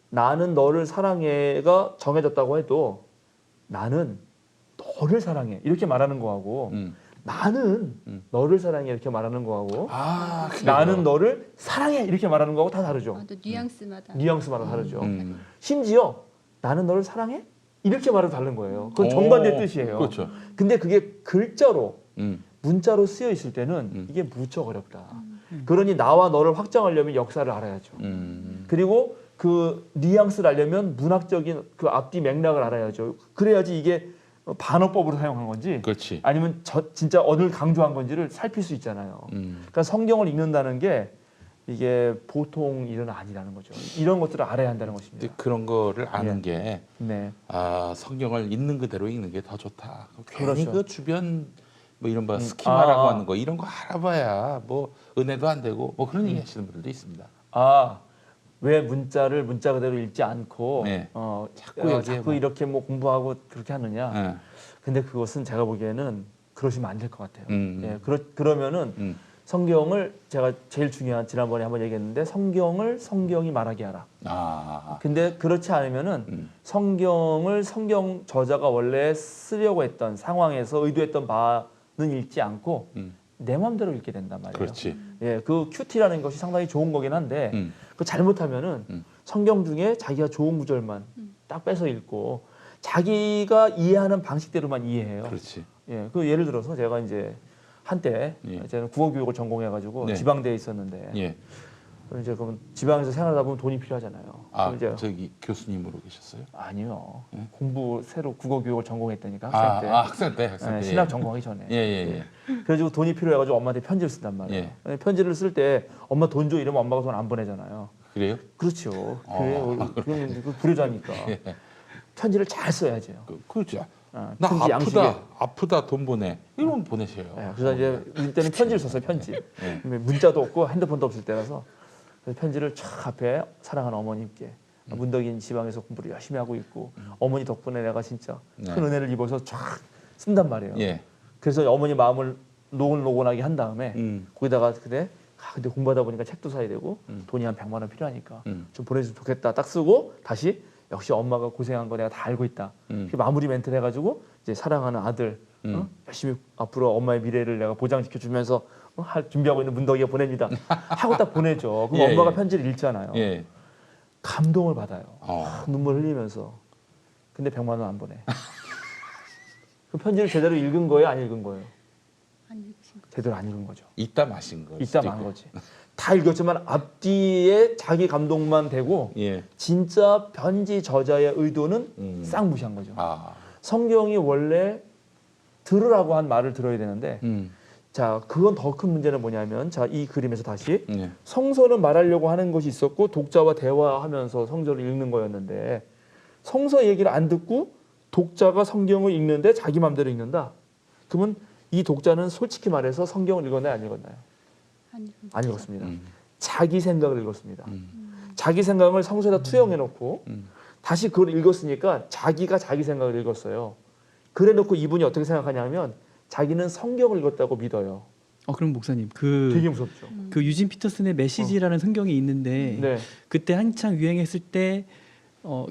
Speaker 5: 나는 너를 사랑해가 정해졌다고 해도 나는 너를 사랑해 이렇게 말하는 거하고 나는 너를 사랑해 이렇게 말하는 거하고 나는 너를 사랑해 이렇게 말하는 거하고 다 다르죠.
Speaker 3: 또 뉘앙스마다.
Speaker 5: 뉘앙스마다 다르죠. 심지어 나는 너를 사랑해 이렇게 말해도 다른 거예요. 그건 정반대 뜻이에요.
Speaker 2: 그렇죠.
Speaker 5: 근데 그게 글자로 문자로 쓰여 있을 때는 이게 무척 어렵다. 그러니 나와 너를 확장하려면 역사를 알아야죠. 그리고 그 뉘앙스를 알려면 문학적인 그 앞뒤 맥락을 알아야죠. 그래야지 이게 반어법으로 사용한 건지
Speaker 2: 그렇지.
Speaker 5: 아니면 진짜 어느 강조한 건지를 살필 수 있잖아요. 그러니까 성경을 읽는다는 게 이게 보통 일은 아니라는 거죠. 이런 것들을 알아야 한다는 것입니다.
Speaker 2: 근데 그런 거를 아는
Speaker 5: 예.
Speaker 2: 게
Speaker 5: 네.
Speaker 2: 성경을 있는 그대로 읽는 게 더 좋다. 괜히
Speaker 5: 그렇죠.
Speaker 2: 그 주변 뭐 이런 뭐 스키마라고 하는 거 이런 거 알아봐야 뭐 은혜도 안 되고 뭐 그런 얘기 하시는 분들도 있습니다.
Speaker 5: 왜 문자를 문자 그대로 읽지 않고
Speaker 2: 네.
Speaker 5: 자꾸
Speaker 2: 얘기해봐.
Speaker 5: 이렇게 뭐 공부하고 그렇게 하느냐?
Speaker 2: 네.
Speaker 5: 근데 그것은 제가 보기에는 그러시면 안 될 것 같아요. 예, 그러면은 성경을 제가 제일 중요한 지난번에 한번 얘기했는데 성경이 말하게 하라. 근데 그렇지 않으면은 성경을 성경 저자가 원래 쓰려고 했던 상황에서 의도했던 바는 읽지 않고 내 마음대로 읽게 된단 말이에요.
Speaker 2: 그렇지.
Speaker 5: 예, 그 큐티라는 것이 상당히 좋은 거긴 한데 그 잘못하면은 성경 중에 자기가 좋은 구절만 딱 빼서 읽고 자기가 이해하는 방식대로만 이해해요.
Speaker 2: 그렇지.
Speaker 5: 예, 그 예를 들어서 제가 이제 한때
Speaker 2: 예.
Speaker 5: 저는 국어교육을 전공해가지고
Speaker 2: 네.
Speaker 5: 지방대에 있었는데
Speaker 2: 예.
Speaker 5: 그럼 이제 그럼 지방에서 생활하다 보면 돈이 필요하잖아요.
Speaker 2: 아,
Speaker 5: 그럼 이제
Speaker 2: 저기 교수님으로 계셨어요?
Speaker 5: 아니요.
Speaker 2: 예?
Speaker 5: 공부 새로 국어교육을 전공했다니까 학생 때.
Speaker 2: 학생 때, 학생
Speaker 5: 예,
Speaker 2: 때.
Speaker 5: 신학 전공하기 전에.
Speaker 2: 예, 예,
Speaker 5: 그래가지고 돈이 필요해가지고 엄마한테 편지를 쓴단 말이에요. 편지를 쓸 때 엄마 돈 줘 이러면 엄마가 돈 안 보내잖아요.
Speaker 2: 그래요?
Speaker 5: 그렇죠. 그래요. 그럼 그 불효자니까.
Speaker 2: 예.
Speaker 5: 편지를 잘 써야죠.
Speaker 2: 그렇죠.
Speaker 5: 나
Speaker 2: 나
Speaker 5: 편지 양식에.
Speaker 2: 아프다 돈 보내. 이러면 보내셔요.
Speaker 5: 예, 그래서 이제 우리 때는 편지를 썼어요. 편지.
Speaker 2: 예.
Speaker 5: 문자도 없고 핸드폰도 없을 때라서 그래서 편지를 촥 앞에 사랑하는 어머님께 문덕인 지방에서 공부를 열심히 하고 있고 어머니 덕분에 내가 진짜
Speaker 2: 네.
Speaker 5: 큰 은혜를 입어서 촥 쓴단 말이에요.
Speaker 2: 예.
Speaker 5: 그래서 어머니 마음을 노곤노곤하게 한 다음에
Speaker 2: 음.
Speaker 5: 거기다가 근데 공부하다 보니까 책도 사야 되고 돈이 한 100만 원 필요하니까 좀 보내주면 좋겠다 딱 쓰고 다시 역시 엄마가 고생한 거 내가 다 알고 있다. 그 마무리 멘트를 해가지고 이제 사랑하는 아들 열심히 앞으로 엄마의 미래를 내가 보장시켜 주면서 준비하고 있는 문덕이가 보냅니다. 하고 딱 보내죠. 그럼
Speaker 2: 예,
Speaker 5: 엄마가
Speaker 2: 예.
Speaker 5: 편지를 읽잖아요.
Speaker 2: 예.
Speaker 5: 감동을 받아요.
Speaker 2: 어.
Speaker 5: 눈물 흘리면서. 근데 100만 원 안 보내. 그 편지를 제대로 읽은 거예요, 안 읽은 거예요?
Speaker 3: 안 읽으신 거.
Speaker 5: 제대로 안 읽은 거죠.
Speaker 2: 이따 마신 거.
Speaker 5: 이따 만 거지. 다 읽었지만 앞뒤에 자기 감동만 되고
Speaker 2: 예.
Speaker 5: 진짜 편지 저자의 의도는 싹 무시한 거죠.
Speaker 2: 아.
Speaker 5: 성경이 원래 들으라고 한 말을 들어야 되는데 자 그건 더 큰 문제는 뭐냐면 자 이 그림에서 다시
Speaker 2: 예.
Speaker 5: 성서는 말하려고 하는 것이 있었고 독자와 대화하면서 성서를 읽는 거였는데 성서 얘기를 안 듣고 독자가 성경을 읽는데 자기 마음대로 읽는다. 그러면 이 독자는 솔직히 말해서 성경을 읽었나요, 안 읽었나요? 안 읽었습니다. 자기 생각을 읽었습니다. 자기 생각을 성서에다 투영해 놓고 다시 그걸 읽었으니까 자기가 자기 생각을 읽었어요. 그래 놓고 이분이 어떻게 생각하냐면 자기는 성경을 읽었다고 믿어요.
Speaker 4: 그럼 목사님
Speaker 5: 되게 무섭죠.
Speaker 4: 그 유진 피터슨의 메시지라는 성경이 있는데
Speaker 5: 네.
Speaker 4: 그때 한창 유행했을 때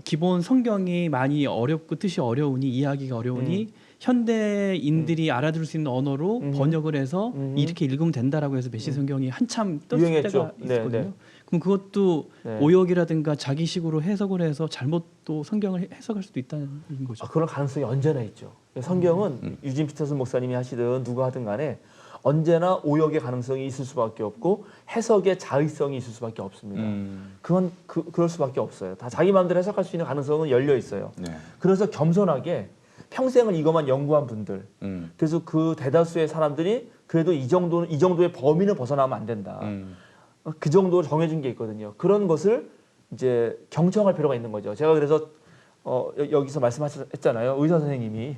Speaker 4: 기본 성경이 많이 어렵고 뜻이 어려우니 이해하기가 어려우니 현대인들이 알아들을 수 있는 언어로 번역을 해서 이렇게 읽으면 된다라고 해서 메시지 성경이 한참 떴을
Speaker 5: 유행했죠.
Speaker 4: 때가
Speaker 5: 네,
Speaker 4: 있었거든요.
Speaker 5: 네.
Speaker 4: 그럼 그것도
Speaker 5: 네.
Speaker 4: 오역이라든가 자기식으로 해석을 해서 잘못 또 성경을 해석할 수도 있다는 거죠.
Speaker 5: 그런 가능성이 언제나 있죠. 성경은 유진 피터슨 목사님이 하시든 누가 하든 간에 언제나 오역의 가능성이 있을 수밖에 없고 해석의 자의성이 있을 수밖에 없습니다. 그건 그럴 수밖에 없어요. 다 자기 마음대로 해석할 수 있는 가능성은 열려 있어요.
Speaker 2: 네.
Speaker 5: 그래서 겸손하게 평생을 이것만 연구한 분들, 그래서 그 대다수의 사람들이 그래도 이 정도의 범위는 벗어나면 안 된다. 그 정도로 정해준 게 있거든요. 그런 것을 이제 경청할 필요가 있는 거죠. 제가 그래서 여기서 말씀하셨잖아요. 의사 선생님이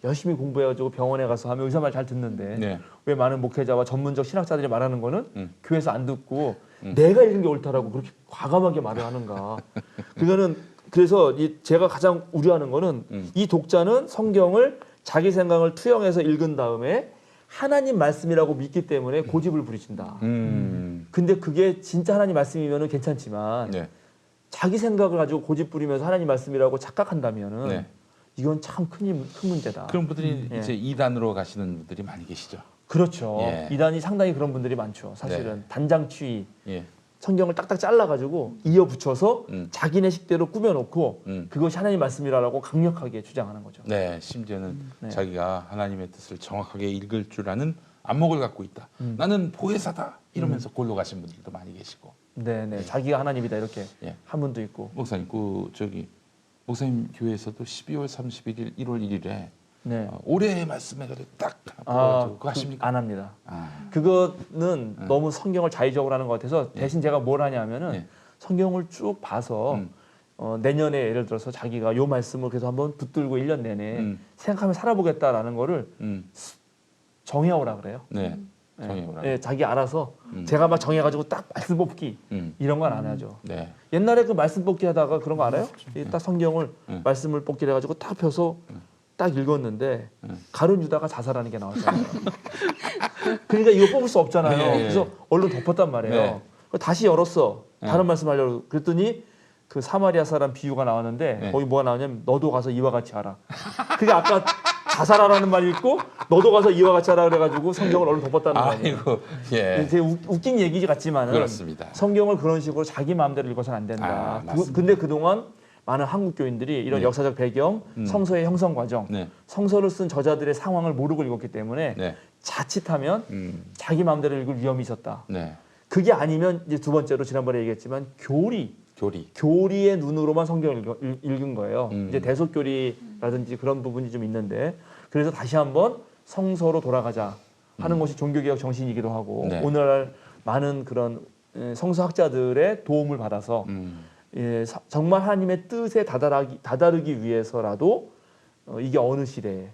Speaker 5: 열심히 공부해가지고 병원에 가서 하면 의사 말 잘 듣는데
Speaker 2: 네.
Speaker 5: 왜 많은 목회자와 전문적 신학자들이 말하는 거는 교회에서 안 듣고 내가 읽은 게 옳다라고 그렇게 과감하게 말을 하는가. 그래서 제가 가장 우려하는 거는 이 독자는 성경을 자기 생각을 투영해서 읽은 다음에 하나님 말씀이라고 믿기 때문에 고집을 부리신다. 근데 그게 진짜 하나님 말씀이면 괜찮지만
Speaker 2: 네.
Speaker 5: 자기 생각을 가지고 고집 부리면서 하나님 말씀이라고 착각한다면은
Speaker 2: 네.
Speaker 5: 이건 참 큰 문제다.
Speaker 2: 그런 분들이
Speaker 5: 예.
Speaker 2: 이제 이단으로 가시는 분들이 많이 계시죠.
Speaker 5: 그렇죠.
Speaker 2: 예.
Speaker 5: 이단이 상당히 그런 분들이 많죠. 사실은
Speaker 2: 네.
Speaker 5: 단장치의
Speaker 2: 예.
Speaker 5: 성경을 딱딱 잘라가지고 이어 붙여서 자기네 식대로 꾸며놓고 그것이 하나님 말씀이라고 강력하게 주장하는 거죠.
Speaker 2: 네, 심지어는
Speaker 5: 네.
Speaker 2: 자기가 하나님의 뜻을 정확하게 읽을 줄 아는 안목을 갖고 있다. 나는 보혜사다. 이러면서 골로 가신 분들도 많이 계시고.
Speaker 5: 네네. 자기가 하나님이다 이렇게
Speaker 2: 예.
Speaker 5: 한 분도 있고.
Speaker 2: 목사님, 목사님 교회에서도 12월 31일, 1월 1일에
Speaker 5: 네.
Speaker 2: 올해의 말씀해가지고 딱 뽑아가지고 그거 하십니까?
Speaker 5: 안 합니다.
Speaker 2: 아,
Speaker 5: 그거는 너무 성경을 자의적으로 하는 것 같아서 대신 제가 뭘 하냐면은
Speaker 2: 예.
Speaker 5: 성경을 쭉 봐서 내년에 예를 들어서 자기가 요 말씀을 계속 한번 붙들고 1년 내내 생각하며 살아보겠다라는 거를 정해오라 그래요.
Speaker 2: 네, 정해오라.
Speaker 5: 네, 자기 알아서 제가 막 정해가지고 딱 말씀 뽑기 이런 건 안 하죠.
Speaker 2: 네,
Speaker 5: 옛날에 그 말씀 뽑기 하다가 그런 거 알아요? 딱 성경을 말씀을 뽑기를 해가지고 딱 펴서 딱 읽었는데 가룟 유다가 자살하는 게 나왔잖아요. 그러니까 이거 뽑을 수 없잖아요.
Speaker 2: 예, 예.
Speaker 5: 그래서 얼른 덮었단 말이에요.
Speaker 2: 네.
Speaker 5: 다시 열었어. 다른 말씀 하려고 그랬더니 그 사마리아 사람 비유가 나왔는데
Speaker 2: 네.
Speaker 5: 거기 뭐가 나오냐면 너도 가서 이와 같이 하라. 그게 아까 자살하라는 말이 있고 너도 가서 이와 같이 하라 그래가지고 성경을 얼른 덮었다는 거예요.
Speaker 2: 아이고, 예,
Speaker 5: 되게 웃긴 얘기 같지만은
Speaker 2: 그렇습니다.
Speaker 5: 성경을 그런 식으로 자기 마음대로 읽어서는 안 된다.
Speaker 2: 맞습니다.
Speaker 5: 근데 그동안 많은 한국 교인들이 이런
Speaker 2: 네.
Speaker 5: 역사적 배경, 성서의 형성 과정,
Speaker 2: 네.
Speaker 5: 성서를 쓴 저자들의 상황을 모르고 읽었기 때문에
Speaker 2: 네.
Speaker 5: 자칫하면 자기 마음대로 읽을 위험이 있었다.
Speaker 2: 네.
Speaker 5: 그게 아니면 이제 두 번째로 지난번에 얘기했지만 교리의 눈으로만 성경을 읽은 거예요. 이제 대속교리라든지 그런 부분이 좀 있는데 그래서 다시 한번 성서로 돌아가자 하는 것이 종교개혁 정신이기도 하고
Speaker 2: 네.
Speaker 5: 오늘날 많은 그런 성서학자들의 도움을 받아서 정말 하나님의 뜻에 다다르기 위해서라도 이게 어느 시대에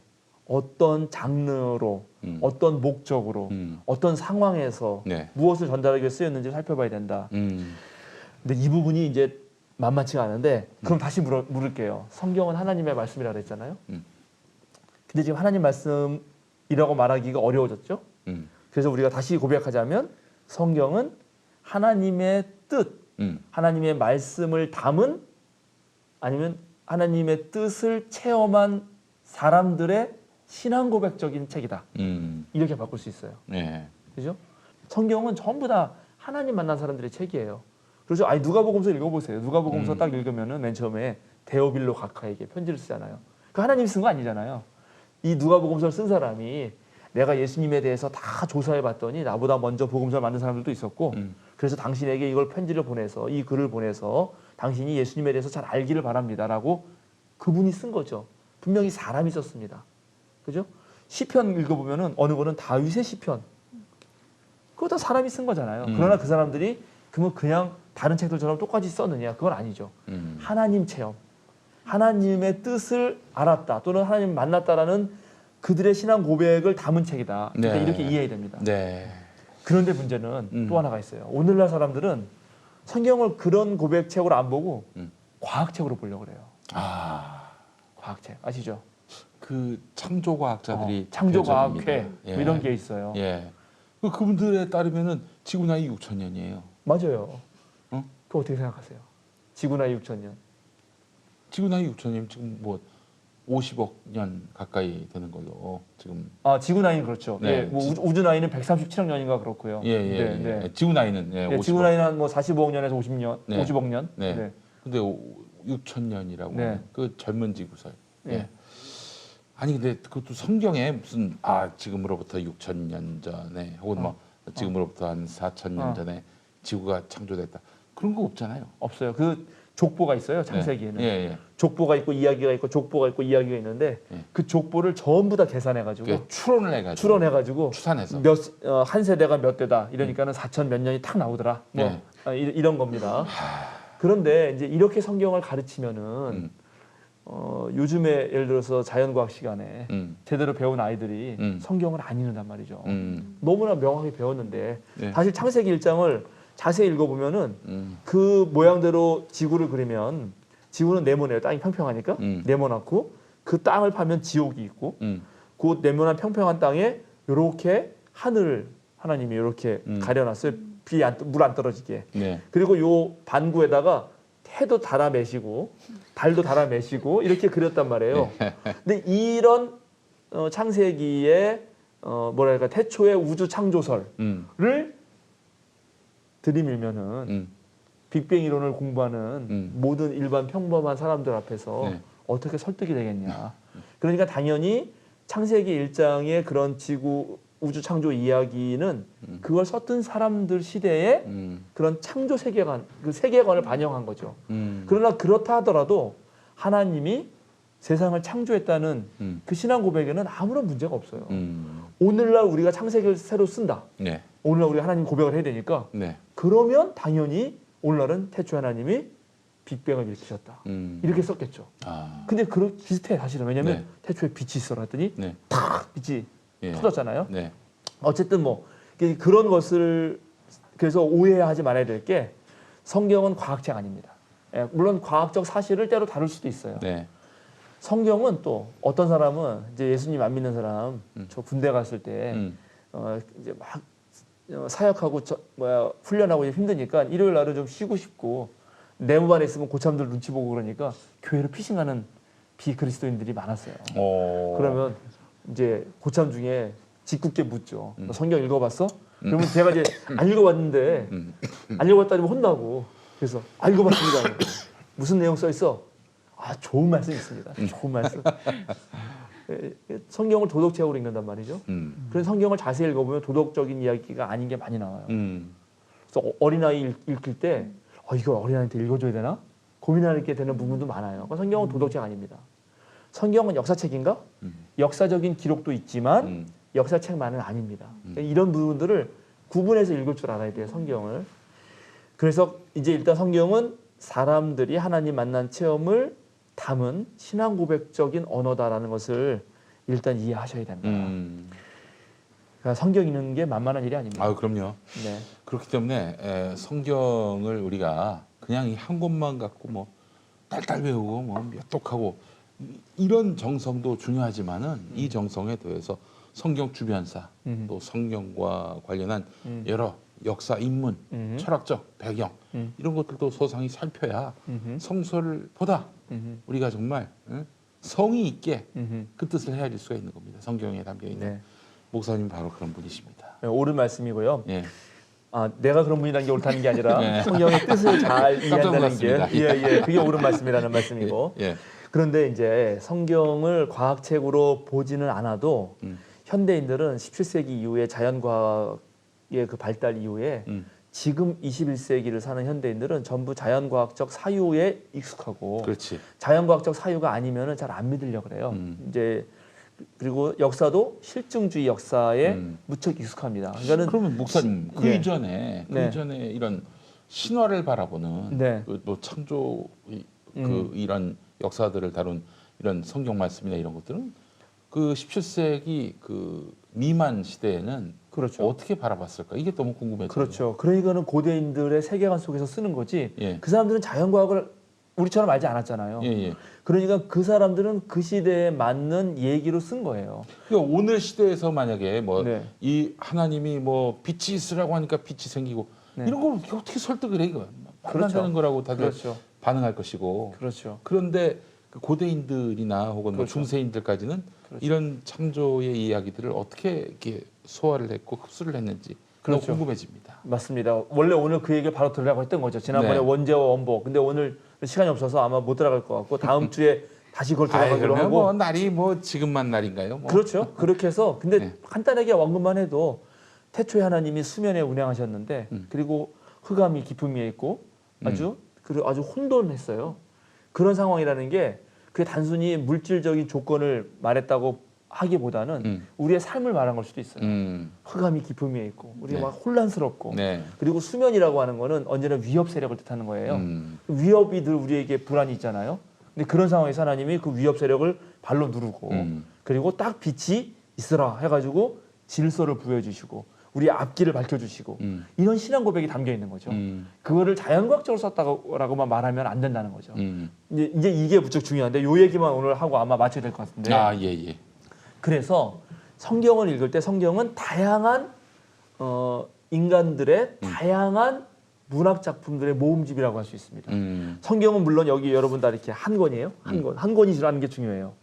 Speaker 5: 어떤 장르로 어떤 목적으로 어떤 상황에서
Speaker 2: 네.
Speaker 5: 무엇을 전달하기 위해 쓰였는지 살펴봐야 된다. 근데 이 부분이 이제 만만치가 않은데 그럼 다시 물을게요. 성경은 하나님의 말씀이라고 했잖아요. 근데 지금 하나님 말씀이라고 말하기가 어려워졌죠. 그래서 우리가 다시 고백하자면 성경은 하나님의 뜻, 하나님의 말씀을 담은 아니면 하나님의 뜻을 체험한 사람들의 신앙 고백적인 책이다. 이렇게 바꿀 수 있어요.
Speaker 2: 네.
Speaker 5: 그죠? 성경은 전부 다 하나님 만난 사람들의 책이에요. 그래서 누가복음서 읽어보세요. 누가복음서 딱 읽으면은 맨 처음에 데오빌로 각하에게 편지를 쓰잖아요. 그 하나님이 쓴 거 아니잖아요. 이 누가복음서를 쓴 사람이 내가 예수님에 대해서 다 조사해봤더니 나보다 먼저 복음서를 만든 사람들도 있었고 그래서 당신에게 이걸 편지를 보내서 이 글을 보내서 당신이 예수님에 대해서 잘 알기를 바랍니다라고 그분이 쓴 거죠. 분명히 사람이 썼습니다. 그죠? 시편 읽어보면은 어느 거는 다윗의 시편. 그거 다 사람이 쓴 거잖아요. 그러나 그 사람들이 그냥 다른 책들처럼 똑같이 썼느냐? 그건 아니죠. 하나님 체험. 하나님의 뜻을 알았다 또는 하나님 만났다라는 그들의 신앙 고백을 담은 책이다. 그러니까
Speaker 2: 네.
Speaker 5: 이렇게 이해해야 됩니다.
Speaker 2: 네.
Speaker 5: 그런데 문제는 또 하나가 있어요. 오늘날 사람들은 성경을 그런 고백책으로 안 보고 과학책으로 보려고 그래요. 과학책 아시죠?
Speaker 2: 그 창조과학자들이
Speaker 5: 창조과학회
Speaker 2: 대접입니다.
Speaker 5: 뭐 이런 게 있어요.
Speaker 2: 예. 그분들에 따르면은 지구 나이 6,000년이에요.
Speaker 5: 맞아요.
Speaker 2: 어?
Speaker 5: 그거 어떻게 생각하세요? 지구 나이 6,000년.
Speaker 2: 지구 나이 6,000년 지금 뭐 50억 년 가까이 되는 걸로 지금.
Speaker 5: 지구 나이는 그렇죠.
Speaker 2: 네.
Speaker 5: 예, 뭐 우주 나이는 137억 년인가 그렇고요.
Speaker 2: 예.
Speaker 5: 네.
Speaker 2: 지구 나이는 50억.
Speaker 5: 지구 나이는 한 뭐 45억 년에서 50년,
Speaker 2: 네.
Speaker 5: 50억 년.
Speaker 2: 네. 근데 6,000년이라고
Speaker 5: 네.
Speaker 2: 하는 그 젊은 지구설.
Speaker 5: 네.
Speaker 2: 예. 아니 근데 그것도 성경에 무슨 지금으로부터 6,000년 전에 혹은 뭐 지금으로부터 한 4,000년 전에 지구가 창조됐다. 그런 거 없잖아요.
Speaker 5: 없어요. 그 족보가 있어요. 창세기에는.
Speaker 2: 예.
Speaker 5: 족보가 있고 이야기가 있고 족보가 있고 이야기가 있는데
Speaker 2: 예.
Speaker 5: 그 족보를 전부 다 계산해가지고
Speaker 2: 그 추론해가지고
Speaker 5: 추산해서
Speaker 2: 추산해서
Speaker 5: 한 세대가 몇 대다 이러니까는 4천 몇 년이 탁 나오더라. 뭐
Speaker 2: 네.
Speaker 5: 이런 겁니다. 그런데 이제 이렇게 성경을 가르치면은 요즘에 예를 들어서 자연과학 시간에 제대로 배운 아이들이 성경을 안 읽는단 말이죠. 너무나 명확히 배웠는데
Speaker 2: 네.
Speaker 5: 사실 창세기 1장을 자세히 읽어보면은 그 모양대로 지구를 그리면 지구는 네모네요. 땅이 평평하니까 네모나고 그 땅을 파면 지옥이 있고 그 네모난 평평한 땅에 이렇게 하늘을 하나님이 이렇게 가려놨어요. 물 안 떨어지게.
Speaker 2: 네.
Speaker 5: 그리고 요 반구에다가 해도 달아매시고 달도 달아매시고 이렇게 그렸단 말이에요. 근데 이런 창세기의 뭐랄까 태초의 우주 창조설을 들이밀면은 빅뱅 이론을 공부하는 모든 일반 평범한 사람들 앞에서
Speaker 2: 네.
Speaker 5: 어떻게 설득이 되겠냐. 그러니까 당연히 창세기 1장의 그런 지구 우주 창조 이야기는 그걸 썼던 사람들 시대에 그런 창조 세계관, 그 세계관을 반영한 거죠. 그러나 그렇다 하더라도 하나님이 세상을 창조했다는 그 신앙 고백에는 아무런 문제가 없어요. 오늘날 우리가 창세기를 새로 쓴다.
Speaker 2: 네.
Speaker 5: 오늘날 우리가 하나님 고백을 해야 되니까
Speaker 2: 네.
Speaker 5: 그러면 당연히 오늘날은 태초 하나님이 빅뱅을 일으키셨다. 이렇게 썼겠죠. 근데 비슷해 사실은. 왜냐하면
Speaker 2: 네.
Speaker 5: 태초에 빛이 있어라 했더니
Speaker 2: 네.
Speaker 5: 탁 빛이
Speaker 2: 예.
Speaker 5: 터졌잖아요.
Speaker 2: 네.
Speaker 5: 어쨌든 뭐 그런 것을 그래서 오해하지 말아야 될 게 성경은 과학책 아닙니다. 예, 물론 과학적 사실을 때로 다룰 수도 있어요.
Speaker 2: 네.
Speaker 5: 성경은 또 어떤 사람은 이제 예수님 안 믿는 사람 저 군대 갔을 때 이제 막 사역하고 훈련하고 힘드니까 일요일 날은 좀 쉬고 싶고 내무반에 있으면 고참들 눈치 보고 그러니까 교회로 피신가는 비그리스도인들이 많았어요. 그러면 이제 고참 중에 짓궂게 묻죠. 너 성경 읽어봤어? 그러면 제가 이제 안 읽어봤는데 안 읽어봤다면 혼나고 그래서 안 읽어봤습니다. 무슨 내용 써 있어? 좋은 말씀 있습니다. 좋은 말씀. 성경을 도덕책으로 읽는단 말이죠. 그래서 성경을 자세히 읽어보면 도덕적인 이야기가 아닌 게 많이 나와요. 그래서 어린아이 읽을 때 이거 어린아이한테 읽어줘야 되나? 고민하게 되는 부분도 많아요. 성경은 도덕책 아닙니다. 성경은 역사책인가? 역사적인 기록도 있지만 역사책만은 아닙니다. 이런 부분들을 구분해서 읽을 줄 알아야 돼요. 성경을. 그래서 이제 일단 성경은 사람들이 하나님 만난 체험을 담은 신앙 고백적인 언어다라는 것을 일단 이해하셔야 됩니다. 그러니까 성경 읽는 게 만만한 일이 아닙니다.
Speaker 2: 아, 그럼요.
Speaker 5: 네.
Speaker 2: 그렇기 때문에 성경을 우리가 그냥 이 한 권만 갖고 뭐 딸딸 배우고 뭐 몇 독하고 이런 정성도 중요하지만은 이 정성에 더해서 성경 주변사 또 성경과 관련한 여러 역사 인문, 철학적 배경 이런 것들도 소상히 살펴야 성서를 보다 우리가 정말 성의 있게 그 뜻을 헤아릴 수가 있는 겁니다. 성경에 담겨 있는
Speaker 5: 네.
Speaker 2: 목사님 바로 그런 분이십니다.
Speaker 5: 네, 옳은 말씀이고요.
Speaker 2: 예.
Speaker 5: 내가 그런 분이라는 게 옳다는 게 아니라
Speaker 2: 네.
Speaker 5: 성경의 뜻을 잘 이해한다는
Speaker 2: 놀랐습니다.
Speaker 5: 게 그게 옳은 말씀이라는 말씀이고.
Speaker 2: 예.
Speaker 5: 그런데 이제 성경을 과학책으로 보지는 않아도 현대인들은 17세기 이후에 자연과학의 그 발달 이후에 지금 21세기를 사는 현대인들은 전부 자연과학적 사유에 익숙하고
Speaker 2: 그렇지.
Speaker 5: 자연과학적 사유가 아니면은 잘 안 믿으려고 그래요. 이제 그리고 역사도 실증주의 역사에 무척 익숙합니다.
Speaker 2: 그러면 목사님 그
Speaker 5: 예.
Speaker 2: 이전에 그
Speaker 5: 네.
Speaker 2: 이전에 이런 신화를 바라보는
Speaker 5: 네.
Speaker 2: 뭐 창조 이런 역사들을 다룬 이런 성경 말씀이나 이런 것들은 그 17세기 그 미만 시대에는
Speaker 5: 그렇죠.
Speaker 2: 어떻게 바라봤을까? 이게 너무 궁금해요.
Speaker 5: 그렇죠. 그러니까는 고대인들의 세계관 속에서 쓰는 거지.
Speaker 2: 예.
Speaker 5: 그 사람들은 자연과학을 우리처럼 알지 않았잖아요.
Speaker 2: 예, 예.
Speaker 5: 그러니까 그 사람들은 그 시대에 맞는 얘기로 쓴 거예요.
Speaker 2: 그러니까 오늘 시대에서 만약에 뭐 이
Speaker 5: 네.
Speaker 2: 하나님이 뭐 빛이 있으라고 하니까 빛이 생기고
Speaker 5: 네.
Speaker 2: 이런 걸 어떻게 설득을 해 이거 말도 안
Speaker 5: 그렇죠.
Speaker 2: 되는 거라고 다들
Speaker 5: 그렇죠.
Speaker 2: 반응할 것이고
Speaker 5: 그렇죠.
Speaker 2: 그런데 그 고대인들이나 혹은 뭐
Speaker 5: 그렇죠.
Speaker 2: 중세인들까지는
Speaker 5: 그렇죠.
Speaker 2: 이런 창조의 이야기들을 어떻게 이렇게 소화를 했고 흡수를 했는지
Speaker 5: 그렇죠.
Speaker 2: 너무 궁금해집니다.
Speaker 5: 맞습니다. 원래 오늘 그 얘기를 바로 들으려고 했던 거죠. 지난번에
Speaker 2: 네.
Speaker 5: 원죄와 원복. 근데 오늘 시간이 없어서 아마 못 들어갈 것 같고 다음 주에 다시 그걸 들어가기로
Speaker 2: 그러면
Speaker 5: 하고.
Speaker 2: 뭐 날이 뭐 지금만 날인가요? 뭐.
Speaker 5: 그렇죠. 그렇게 해서 근데
Speaker 2: 네.
Speaker 5: 간단하게 원근만 해도 태초에 하나님이 수면에 운행하셨는데 그리고 흑암이 깊음 위에 있고 아주 혼돈했어요. 그런 상황이라는 게 그게 단순히 물질적인 조건을 말했다고 하기보다는 우리의 삶을 말한 걸 수도 있어요. 흑암이 깊음 위에 있고 우리가
Speaker 2: 네.
Speaker 5: 막 혼란스럽고
Speaker 2: 네.
Speaker 5: 그리고 수면이라고 하는 거는 언제나 위협 세력을 뜻하는 거예요. 위협이 늘 우리에게 불안이 있잖아요. 근데 그런 상황에서 하나님이 그 위협 세력을 발로 누르고 그리고 딱 빛이 있으라 해가지고 질서를 부여주시고 우리의 앞길을 밝혀주시고 이런 신앙 고백이 담겨 있는 거죠. 그거를 자연과학적으로 썼다고만 말하면 안 된다는 거죠. 이제 이게 무척 중요한데 요 얘기만 오늘 하고 아마 마쳐야 될 것 같은데.
Speaker 2: 예.
Speaker 5: 그래서 성경을 읽을 때 성경은 다양한 인간들의 다양한 문학 작품들의 모음집이라고 할 수 있습니다. 성경은 물론 여기 여러분 다 이렇게 한 권이에요. 한 권이라는 게 중요해요.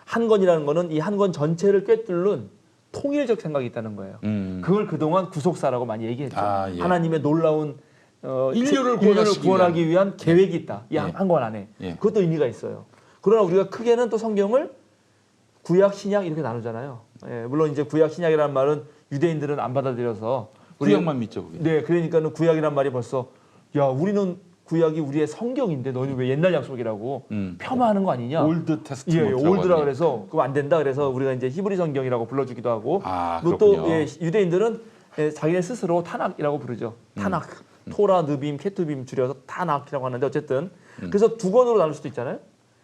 Speaker 5: 한 권이라는 거는 이 한 권 전체를 꿰뚫는 통일적 생각이 있다는 거예요. 그걸 그동안 구속사라고 많이 얘기했죠.
Speaker 2: 예.
Speaker 5: 하나님의 놀라운
Speaker 2: 인류를
Speaker 5: 구원하기 위한 계획이 있다. 이 한 권 안에.
Speaker 2: 예.
Speaker 5: 그것도 의미가 있어요. 그러나 우리가 크게는 또 성경을 구약, 신약 이렇게 나누잖아요. 예, 물론 이제 구약, 신약이라는 말은 유대인들은 안 받아들여서
Speaker 2: 구약만 믿죠. 그게.
Speaker 5: 네, 그러니까는 구약이란 말이 벌써 우리는 구약이 우리의 성경인데 너는 왜 옛날 약속이라고 폄하하는 거 아니냐?
Speaker 2: 올드 테스트먼트.
Speaker 5: 올드라 그래서 그거 안 된다. 그래서 우리가 이제 히브리 성경이라고 불러주기도 하고 또
Speaker 2: 그렇군요.
Speaker 5: 유대인들은 자기네 스스로 타낙이라고 부르죠. 타낙, 토라, 느빔, 케투빔 줄여서 타낙이라고 하는데 어쨌든 그래서 두 권으로 나눌 수도 있잖아요.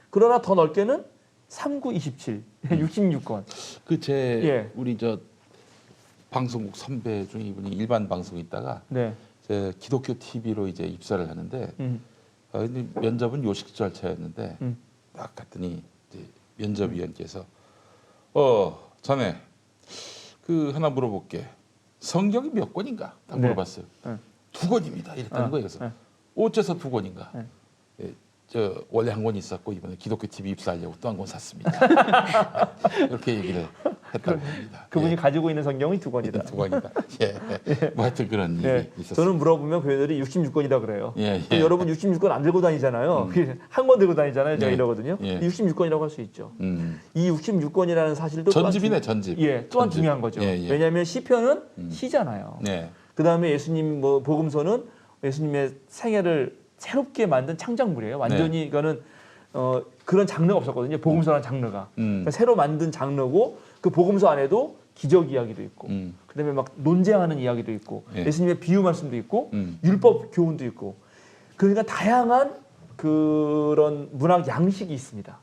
Speaker 5: 그러나 더 넓게는 39, 27, 66권.
Speaker 2: 우리 저 방송국 선배 중에 이분이 일반 방송에 있다가 제 기독교 TV로 이제 입사를 하는데 근데 면접은 요식 절차였는데 딱 갔더니 이제 면접위원께서 자네 그 하나 물어볼게. 성경이 몇 권인가? 딱 물어봤어요. 2권입니다. 이랬다는 거예요. 그래서 어째서 2권인가? 저 원래 한 권 있었고 이번에 기독교 TV 입사하려고 또 한 권 샀습니다. 이렇게 얘기를 했다고 합니다.
Speaker 5: 그분이 가지고 있는 성경이 2권이다.
Speaker 2: 2권이다. 예. 뭐 하여튼 그런 일이
Speaker 5: 예.
Speaker 2: 있었어요.
Speaker 5: 저는 물어보면 교회들이 66권이다 그래요.
Speaker 2: 예,
Speaker 5: 그럼 여러분 66권 안 들고 다니잖아요. 한 권 들고 다니잖아요. 제가
Speaker 2: 예.
Speaker 5: 이러거든요.
Speaker 2: 예.
Speaker 5: 66권이라고 할 수 있죠. 이 66권이라는 사실도
Speaker 2: 전집이네, 전집.
Speaker 5: 또한
Speaker 2: 전집.
Speaker 5: 중요한 거죠.
Speaker 2: 예, 예.
Speaker 5: 왜냐하면 시편은 시잖아요.
Speaker 2: 네.
Speaker 5: 그 다음에 예수님 뭐 복음서는 예수님의 생애를 새롭게 만든 창작물이에요. 완전히 이거는 그런 장르가 없었거든요. 복음서라는 장르가 그러니까 새로 만든 장르고 그 복음서 안에도 기적 이야기도 있고 그다음에 막 논쟁하는 이야기도 있고
Speaker 2: 예.
Speaker 5: 예수님의 비유 말씀도 있고 율법 교훈도 있고 그러니까 다양한 그런 문학 양식이 있습니다.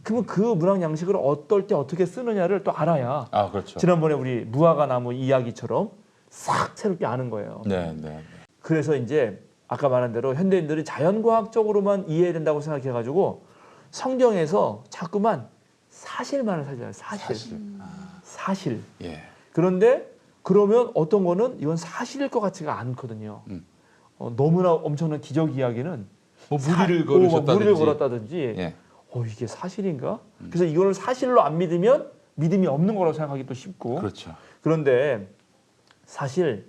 Speaker 5: 그러면 그 문학 양식을 어떨 때 어떻게 쓰느냐를 또 알아야
Speaker 2: 아, 그렇죠.
Speaker 5: 지난번에 우리 무화과 나무 이야기처럼 싹 새롭게 아는 거예요.
Speaker 2: 네, 네.
Speaker 5: 그래서 이제 아까 말한 대로 현대인들이 자연과학적으로만 이해해야 된다고 생각해가지고 성경에서 자꾸만 사실만을 찾아요. 사실.
Speaker 2: 예.
Speaker 5: 그런데 그러면 어떤 거는 이건 사실일 것 같지가 않거든요. 너무나 엄청난 기적 이야기는
Speaker 2: 뭐 무리를 걸으셨다든지.
Speaker 5: 무리를 걸었다든지
Speaker 2: 예.
Speaker 5: 이게 사실인가? 그래서 이거를 사실로 안 믿으면 믿음이 없는 거라고 생각하기도 쉽고
Speaker 2: 그렇죠.
Speaker 5: 그런데 사실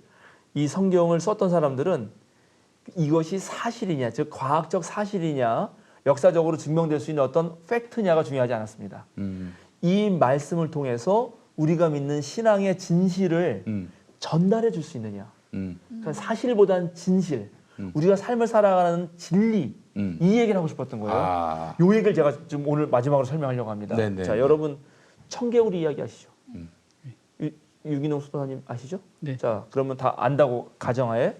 Speaker 5: 이 성경을 썼던 사람들은 이것이 사실이냐, 즉 과학적 사실이냐, 역사적으로 증명될 수 있는 어떤 팩트냐가 중요하지 않았습니다. 이 말씀을 통해서 우리가 믿는 신앙의 진실을 전달해 줄 수 있느냐. 그러니까 사실보다는 진실, 우리가 삶을 살아가는 진리, 이 얘기를 하고 싶었던 거예요. 이 얘기를 제가 좀 오늘 마지막으로 설명하려고 합니다.
Speaker 2: 네네.
Speaker 5: 자, 여러분 청개구리 이야기 아시죠? 유기농 수도사님 아시죠?
Speaker 4: 네.
Speaker 5: 자, 그러면 다 안다고 가정하에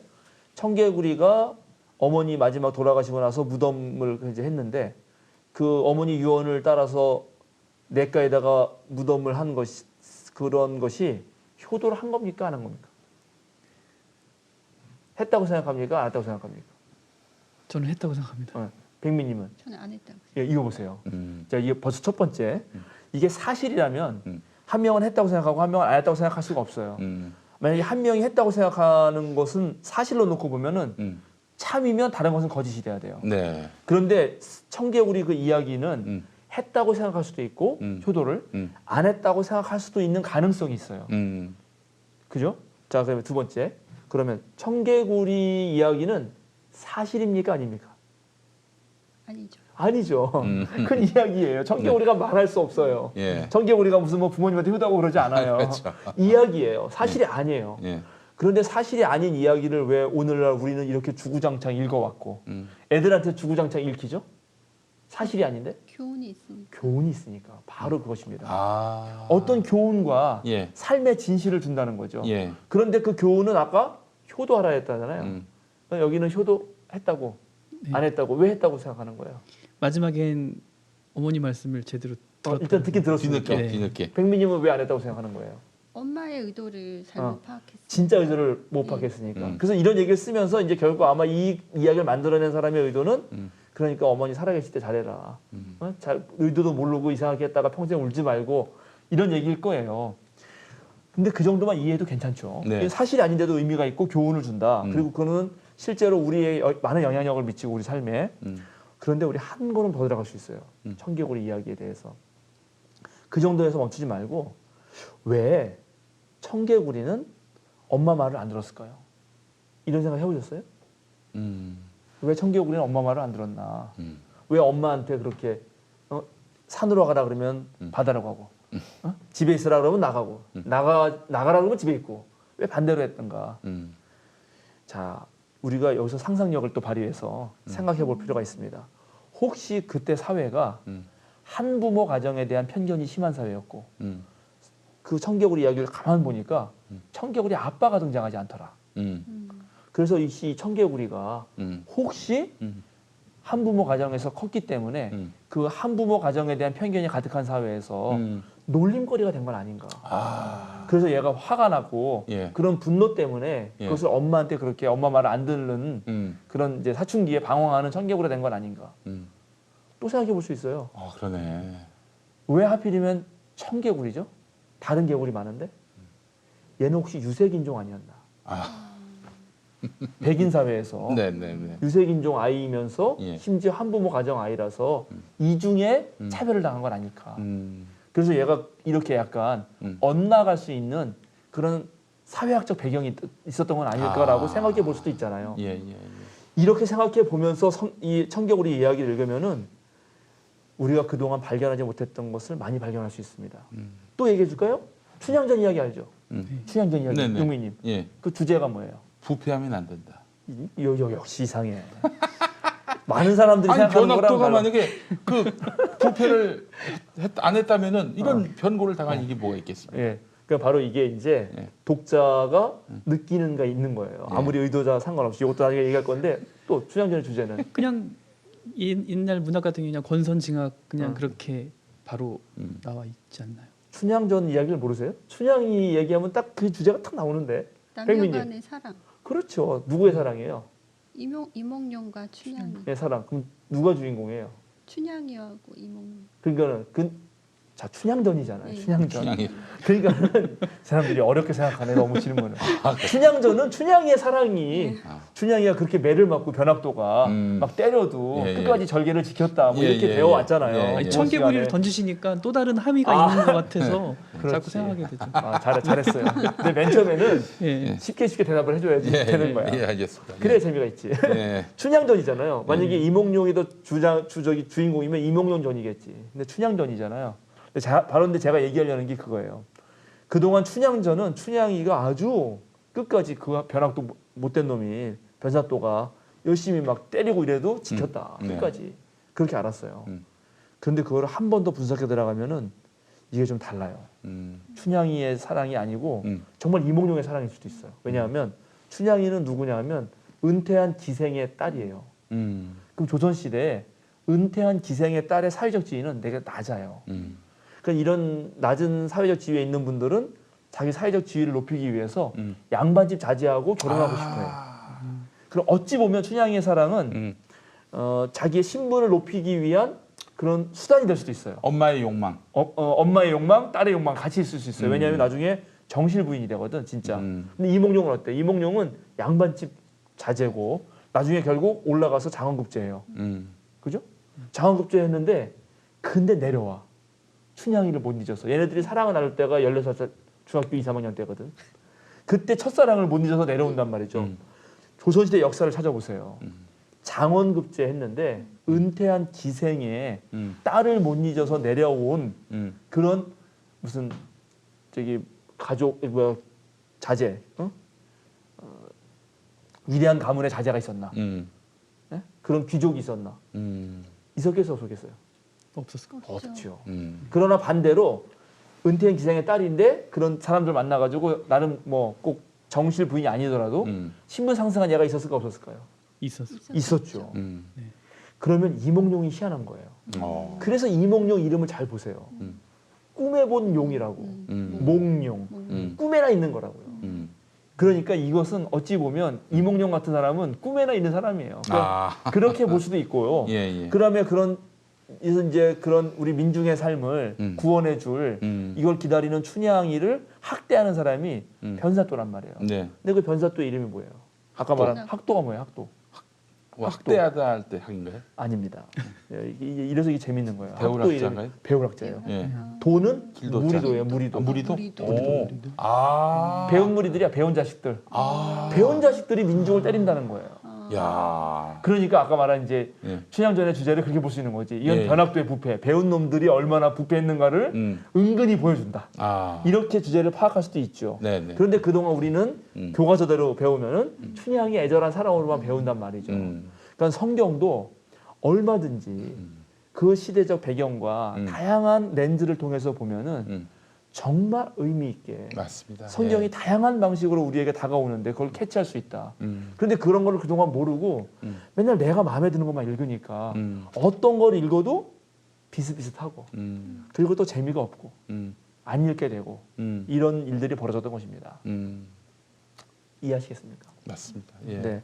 Speaker 5: 청개구리가 어머니 마지막 돌아가시고 나서 무덤을 이제 했는데 그 어머니 유언을 따라서 냇가에다가 무덤을 한 것이 그런 것이 효도를 한 겁니까 안 한 겁니까? 했다고 생각합니까? 안 했다고 생각합니까?
Speaker 4: 저는 했다고 생각합니다.
Speaker 5: 백미님은
Speaker 3: 저는 안 했다고.
Speaker 5: 예, 이거 보세요. 자, 이게 벌써 첫 번째. 이게 사실이라면 한 명은 했다고 생각하고 한 명은 안 했다고 생각할 수가 없어요. 만약에 한 명이 했다고 생각하는 것은 사실로 놓고 보면은 참이면 다른 것은 거짓이 돼야 돼요.
Speaker 2: 네.
Speaker 5: 그런데 청개구리 그 이야기는 했다고 생각할 수도 있고 효도를 안 했다고 생각할 수도 있는 가능성이 있어요. 그죠? 자, 그러면 두 번째. 그러면 청개구리 이야기는 사실입니까 아닙니까?
Speaker 3: 아니죠.
Speaker 5: 아니죠. 큰 이야기예요. 청개구리가 말할 수 없어요.
Speaker 2: 예.
Speaker 5: 청개구리가 무슨 뭐 부모님한테 효도하고 그러지 않아요.
Speaker 2: 그렇죠.
Speaker 5: 이야기예요. 사실이 아니에요.
Speaker 2: 예.
Speaker 5: 그런데 사실이 아닌 이야기를 왜 오늘날 우리는 이렇게 주구장창 읽어왔고 애들한테 주구장창 읽히죠? 사실이 아닌데?
Speaker 3: 교훈이 있으니까.
Speaker 5: 교훈이 있으니까 바로 그것입니다.
Speaker 2: 아.
Speaker 5: 어떤 교훈과
Speaker 2: 예.
Speaker 5: 삶의 진실을 준다는 거죠.
Speaker 2: 예.
Speaker 5: 그런데 그 교훈은 아까 효도하라 했다잖아요. 여기는 효도했다고 안 했다고 왜 했다고 생각하는 거예요?
Speaker 4: 마지막엔 어머니 말씀을 제대로 들었다.
Speaker 5: 일단 듣긴 들었으니까.
Speaker 2: 뒤늦게,
Speaker 4: 네.
Speaker 2: 뒤늦게.
Speaker 5: 백미님은 왜 안 했다고 생각하는 거예요?
Speaker 3: 엄마의 의도를 잘못 파악했어요.
Speaker 5: 진짜 의도를 못 파악했으니까. 그래서 이런 얘기를 쓰면서 이제 결국 아마 이 이야기를 만들어낸 사람의 의도는 그러니까 어머니 살아계실 때 잘해라. 잘 의도도 모르고 이상하게 했다가 평생 울지 말고 이런 얘기일 거예요. 근데 그 정도만 이해해도 괜찮죠.
Speaker 2: 네.
Speaker 5: 사실이 아닌데도 의미가 있고 교훈을 준다. 그리고 그거는 실제로 우리의 많은 영향력을 미치고 우리 삶에. 그런데 우리 한 걸음 더 들어갈 수 있어요. 청개구리 이야기에 대해서. 그 정도에서 멈추지 말고 왜 청개구리는 엄마 말을 안 들었을까요? 이런 생각 해보셨어요? 왜 청개구리는 엄마 말을 안 들었나? 왜 엄마한테 그렇게 산으로 가라 그러면 바다로 가고 집에 있으라 그러면 나가고 나가라 그러면 집에 있고 왜 반대로 했던가? 자, 우리가 여기서 상상력을 또 발휘해서 생각해 볼 필요가 있습니다. 혹시 그때 사회가 한부모 가정에 대한 편견이 심한 사회였고 그 청개구리 이야기를 가만 보니까 청개구리 아빠가 등장하지 않더라. 그래서 이 청개구리가 혹시 한부모 가정에서 컸기 때문에 그 한부모 가정에 대한 편견이 가득한 사회에서 놀림거리가 된 건 아닌가. 그래서 얘가 화가 났고
Speaker 2: 예.
Speaker 5: 그런 분노 때문에
Speaker 2: 예.
Speaker 5: 그것을 엄마한테 그렇게 엄마 말을 안 듣는 그런 이제 사춘기에 방황하는 청개구리가 된 건 아닌가. 또 생각해 볼 수 있어요.
Speaker 2: 아, 그러네.
Speaker 5: 왜 하필이면 청개구리죠? 다른 개구리 많은데? 얘는 혹시 유색인종 아니었나? 백인 사회에서
Speaker 2: 네네네.
Speaker 5: 유색인종 아이이면서
Speaker 2: 예.
Speaker 5: 심지어 한부모 가정 아이라서 이중에 차별을 당한 건 아닐까. 그래서 얘가 이렇게 약간 엇나갈 수 있는 그런 사회학적 배경이 있었던 건 아닐까라고 생각해 볼 수도 있잖아요.
Speaker 2: 예, 예, 예.
Speaker 5: 이렇게 생각해 보면서 이 청개구리 이야기를 읽으면은 우리가 그동안 발견하지 못했던 것을 많이 발견할 수 있습니다. 또 얘기해 줄까요? 춘향전 이야기 알죠? 춘향전 이야기,
Speaker 2: 네네.
Speaker 5: 용민님.
Speaker 2: 예.
Speaker 5: 그 주제가 뭐예요?
Speaker 2: 부패하면 안 된다.
Speaker 5: 역시 이상해. 많은 사람들이
Speaker 2: 아니
Speaker 5: 생각하는 거랑
Speaker 2: 변학도가
Speaker 5: 달라.
Speaker 2: 만약에 그 부패를 안 했다면은 이런 변고를 당할 일이 뭐가 있겠습니까?
Speaker 5: 예. 그러니까 바로 이게 이제
Speaker 2: 예.
Speaker 5: 독자가 느끼는 게 있는 거예요.
Speaker 2: 예.
Speaker 5: 아무리 의도자 상관없이 이것도 나중에 얘기할 건데 또 춘향전의 주제는
Speaker 4: 그냥 옛날 문학 같은 경우 그냥 권선징악 그냥 그렇게 바로 나와 있지 않나요?
Speaker 5: 춘향전 이야기를 모르세요? 춘향이 얘기하면 딱 그 주제가 탁 나오는데. 혜민님.
Speaker 3: 남녀간의 사랑.
Speaker 5: 그렇죠. 누구의 사랑이에요?
Speaker 3: 이몽룡과 춘향이.
Speaker 5: 의 사랑. 그럼 누가 주인공이에요?
Speaker 3: 춘향이하고 이몽룡.
Speaker 5: 그러니까는 자 춘향전이잖아요.
Speaker 3: 네.
Speaker 5: 춘향전.
Speaker 2: 춘향이.
Speaker 5: 그러니까는 사람들이 어렵게 생각하네 너무 질문을. 춘향전은 춘향이의 사랑이 춘향이가 그렇게 매를 맞고 변학도가 막 때려도
Speaker 2: 예, 예.
Speaker 5: 끝까지 절개를 지켰다 뭐
Speaker 2: 예,
Speaker 5: 이렇게
Speaker 2: 예,
Speaker 5: 되어 왔잖아요.
Speaker 2: 예, 예.
Speaker 4: 아니,
Speaker 5: 그런
Speaker 4: 청개구리를
Speaker 5: 시간에.
Speaker 4: 던지시니까 또 다른 함의가 있는 것 같아서
Speaker 5: 그렇지.
Speaker 4: 자꾸 생각하게 되죠.
Speaker 5: 잘했어요. 근데 맨 처음에는
Speaker 4: 예.
Speaker 5: 쉽게 대답을 해줘야지 되는 거야.
Speaker 2: 예, 알겠습니다.
Speaker 5: 그래야 재미가 있지.
Speaker 2: 예.
Speaker 5: 춘향전이잖아요. 만약에 이몽룡이 더 주인공이면 이몽룡전이겠지. 근데 춘향전이잖아요. 근데 제가 얘기하려는 게 그거예요. 그동안 춘향전은 춘향이가 아주 끝까지 그 변학도 못된 놈이 변사또가 열심히 막 때리고 이래도 지켰다.
Speaker 2: 네.
Speaker 5: 끝까지. 그렇게 알았어요. 그런데 그걸 한 번 더 분석해 들어가면은 이게 좀 달라요. 춘향이의 사랑이 아니고 정말 이몽룡의 사랑일 수도 있어요. 왜냐하면 춘향이는 누구냐 하면 은퇴한 기생의 딸이에요. 그럼 조선시대에 은퇴한 기생의 딸의 사회적 지위는 되게 낮아요. 그러니까 이런 낮은 사회적 지위에 있는 분들은 자기 사회적 지위를 높이기 위해서 양반집 자제하고 결혼하고 싶어요. 그럼 어찌 보면 춘향이의 사랑은 자기의 신분을 높이기 위한 그런 수단이 될 수도 있어요.
Speaker 2: 엄마의 욕망.
Speaker 5: 엄마의 욕망, 딸의 욕망 같이 있을 수 있어요. 왜냐하면 나중에 정실 부인이 되거든, 진짜. 근데 이몽룡은 어때? 이몽룡은 양반집 자제고 나중에 결국 올라가서 장원급제예요. 그죠? 장원급제 했는데 근데 내려와. 춘향이를 못 잊어서. 얘네들이 사랑을 나눌 때가 16살 중학교 2, 3학년 때거든. 그때 첫사랑을 못 잊어서 내려온단 말이죠. 조선시대 역사를 찾아보세요. 장원급제 했는데 은퇴한 기생의 딸을 못 잊어서 내려온 그런 무슨 가족 자제, 위대한 가문의 자제가 있었나? 네? 그런 귀족이 있었나? 있었겠어요, 없었겠어요?
Speaker 4: 없었을 것 같아요.
Speaker 5: 없죠. 그러나 반대로 은퇴한 기생의 딸인데 그런 사람들 만나가지고 나름 뭐 꼭 정실 부인이 아니더라도 신분 상승한 얘가 있었을까 없었을까요?
Speaker 4: 있었을
Speaker 5: 있었죠. 그러면 이몽룡이 희한한 거예요. 그래서 이몽룡 이름을 잘 보세요. 꿈에 본 용이라고. 몽룡. 꿈에나 있는 거라고요. 그러니까 이것은 어찌 보면 이몽룡 같은 사람은 꿈에나 있는 사람이에요. 그러니까 그렇게 볼 수도 있고요.
Speaker 2: 예, 예.
Speaker 5: 그러면 이제 그런 우리 민중의 삶을 구원해줄 이걸 기다리는 춘향이를 학대하는 사람이 변사또란 말이에요.
Speaker 2: 네.
Speaker 5: 근데 그 변사또의 이름이 뭐예요? 아까 말한 학도가 뭐예요? 학도.
Speaker 2: 뭐 학대하다 할 때 학인가요?
Speaker 5: 아닙니다. 이래서 이게 재밌는 거예요.
Speaker 2: 배울
Speaker 5: 학도
Speaker 2: 학자인가요?
Speaker 5: 이름이 배울 학자예요.
Speaker 2: 예.
Speaker 5: 도는
Speaker 2: 길도자.
Speaker 5: 무리도예요. 무리도.
Speaker 2: 무리도?
Speaker 3: 무리도.
Speaker 2: 오. 아.
Speaker 5: 배운 무리들이야. 배운 자식들. 배운 자식들이 민중을 때린다는 거예요.
Speaker 2: 야.
Speaker 5: 그러니까 아까 말한 이제
Speaker 2: 예.
Speaker 5: 춘향전의 주제를 그렇게 볼 수 있는 거지. 이건
Speaker 2: 예.
Speaker 5: 변학도의 부패, 배운 놈들이 얼마나 부패했는가를 은근히 보여준다. 이렇게 주제를 파악할 수도 있죠.
Speaker 2: 네네.
Speaker 5: 그런데 그동안 우리는 교과서대로 배우면은 춘향이 애절한 사랑으로만 배운단 말이죠. 그러니까 성경도 얼마든지 그 시대적 배경과 다양한 렌즈를 통해서 보면은 정말 의미 있게
Speaker 2: 맞습니다.
Speaker 5: 성경이
Speaker 2: 예.
Speaker 5: 다양한 방식으로 우리에게 다가오는데 그걸 캐치할 수 있다. 그런데 그런 거를 그동안 모르고 맨날 내가 마음에 드는 것만 읽으니까 어떤 걸 읽어도 비슷비슷하고 그리고 또 재미가 없고 안 읽게 되고 이런 일들이 벌어졌던 것입니다. 이해하시겠습니까?
Speaker 2: 맞습니다. 예.
Speaker 5: 네.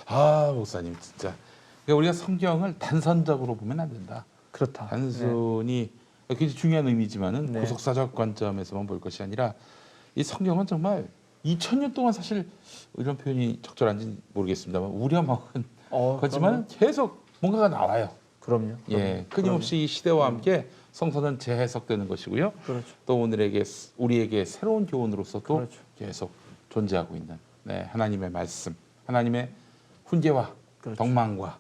Speaker 2: 아 목사님 진짜 그러니까 우리가 성경을 단선적으로 보면 안 된다.
Speaker 5: 그렇다.
Speaker 2: 단순히 굉장히 중요한 의미지만은
Speaker 5: 네.
Speaker 2: 구속사적 관점에서만 볼 것이 아니라 이 성경은 정말 2000년 동안 사실 이런 표현이 적절한지 모르겠습니다만 우려먹은 거지만 계속 뭔가가 나와요.
Speaker 5: 그럼요.
Speaker 2: 예, 끊임없이 이 시대와 함께 성서는 재해석되는 것이고요.
Speaker 5: 그렇죠.
Speaker 2: 또 우리에게 새로운 교훈으로서도
Speaker 5: 그렇죠.
Speaker 2: 계속 존재하고 있는 하나님의 말씀, 하나님의 훈계와
Speaker 5: 그렇죠.
Speaker 2: 덕망과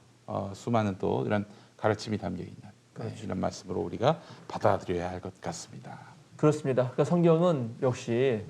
Speaker 2: 수많은 또 이런 가르침이 담겨 있는
Speaker 5: 그렇죠.
Speaker 2: 이런 말씀으로 우리가 받아들여야 할 것 같습니다.
Speaker 5: 그렇습니다. 그러니까 성경은 역시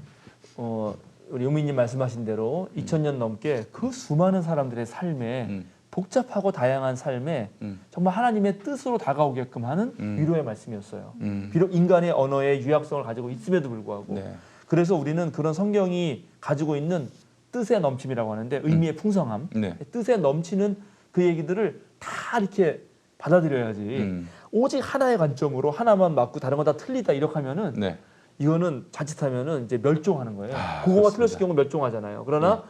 Speaker 5: 우리 유민님 말씀하신 대로 2000년 넘게 그 수많은 사람들의 삶에 복잡하고 다양한 삶에 정말 하나님의 뜻으로 다가오게끔 하는 위로의 말씀이었어요. 비록 인간의 언어의 유약성을 가지고 있음에도 불구하고
Speaker 2: 네.
Speaker 5: 그래서 우리는 그런 성경이 가지고 있는 뜻의 넘침이라고 하는데 의미의 풍성함,
Speaker 2: 네.
Speaker 5: 뜻에 넘치는 그 얘기들을 다 이렇게 받아들여야지 오직 하나의 관점으로 하나만 맞고 다른 건 다 틀리다 이렇게 하면은
Speaker 2: 네.
Speaker 5: 이거는 자칫하면은 이제 멸종하는 거예요. 그거가
Speaker 2: 그렇습니다.
Speaker 5: 틀렸을 경우 멸종하잖아요. 그러나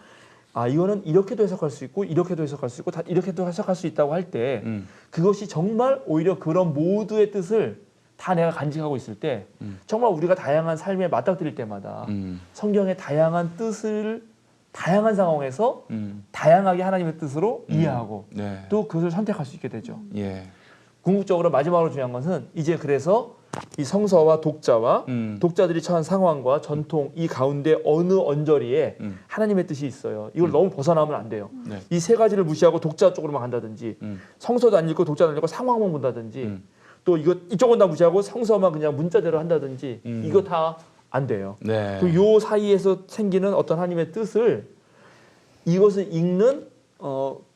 Speaker 5: 이거는 이렇게도 해석할 수 있고 이렇게도 해석할 수 있고 다 이렇게도 해석할 수 있다고 할 때 그것이 정말 오히려 그런 모두의 뜻을 다 내가 간직하고 있을 때 정말 우리가 다양한 삶에 맞닥뜨릴 때마다 성경의 다양한 뜻을 다양한 상황에서 다양하게 하나님의 뜻으로 이해하고
Speaker 2: 네.
Speaker 5: 또 그것을 선택할 수 있게 되죠.
Speaker 2: 예.
Speaker 5: 궁극적으로 마지막으로 중요한 것은 이제 그래서 이 성서와 독자와 독자들이 처한 상황과 전통 이 가운데 어느 언저리에 하나님의 뜻이 있어요. 이걸 너무 벗어나면 안 돼요.
Speaker 2: 네.
Speaker 5: 이 세 가지를 무시하고 독자 쪽으로만 간다든지 성서도 안 읽고 독자도 안 읽고 상황만 본다든지 또 이쪽은 다 무시하고 성서만 그냥 문자대로 한다든지 이거 다 안 돼요.
Speaker 2: 네.
Speaker 5: 그 요 사이에서 생기는 어떤 하나님의 뜻을 이것을 읽는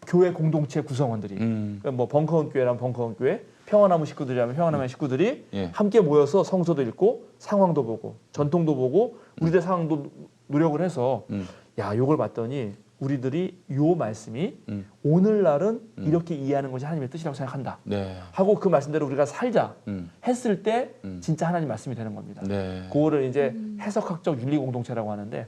Speaker 5: 교회 공동체 구성원들이 그러니까 뭐 벙커원 교회라면 벙커원 교회, 평화나무 식구들이라면 평화나무 식구들이
Speaker 2: 예.
Speaker 5: 함께 모여서 성서도 읽고 상황도 보고 전통도 보고 우리들 상황도 노력을 해서 야 요걸 봤더니 우리들이 요 말씀이 오늘날은 이렇게 이해하는 것이 하나님의 뜻이라고 생각한다
Speaker 2: 네.
Speaker 5: 하고 그 말씀대로 우리가 살자 했을 때 진짜 하나님 말씀이 되는 겁니다.
Speaker 2: 네.
Speaker 5: 그거를 이제 해석학적 윤리 공동체라고 하는데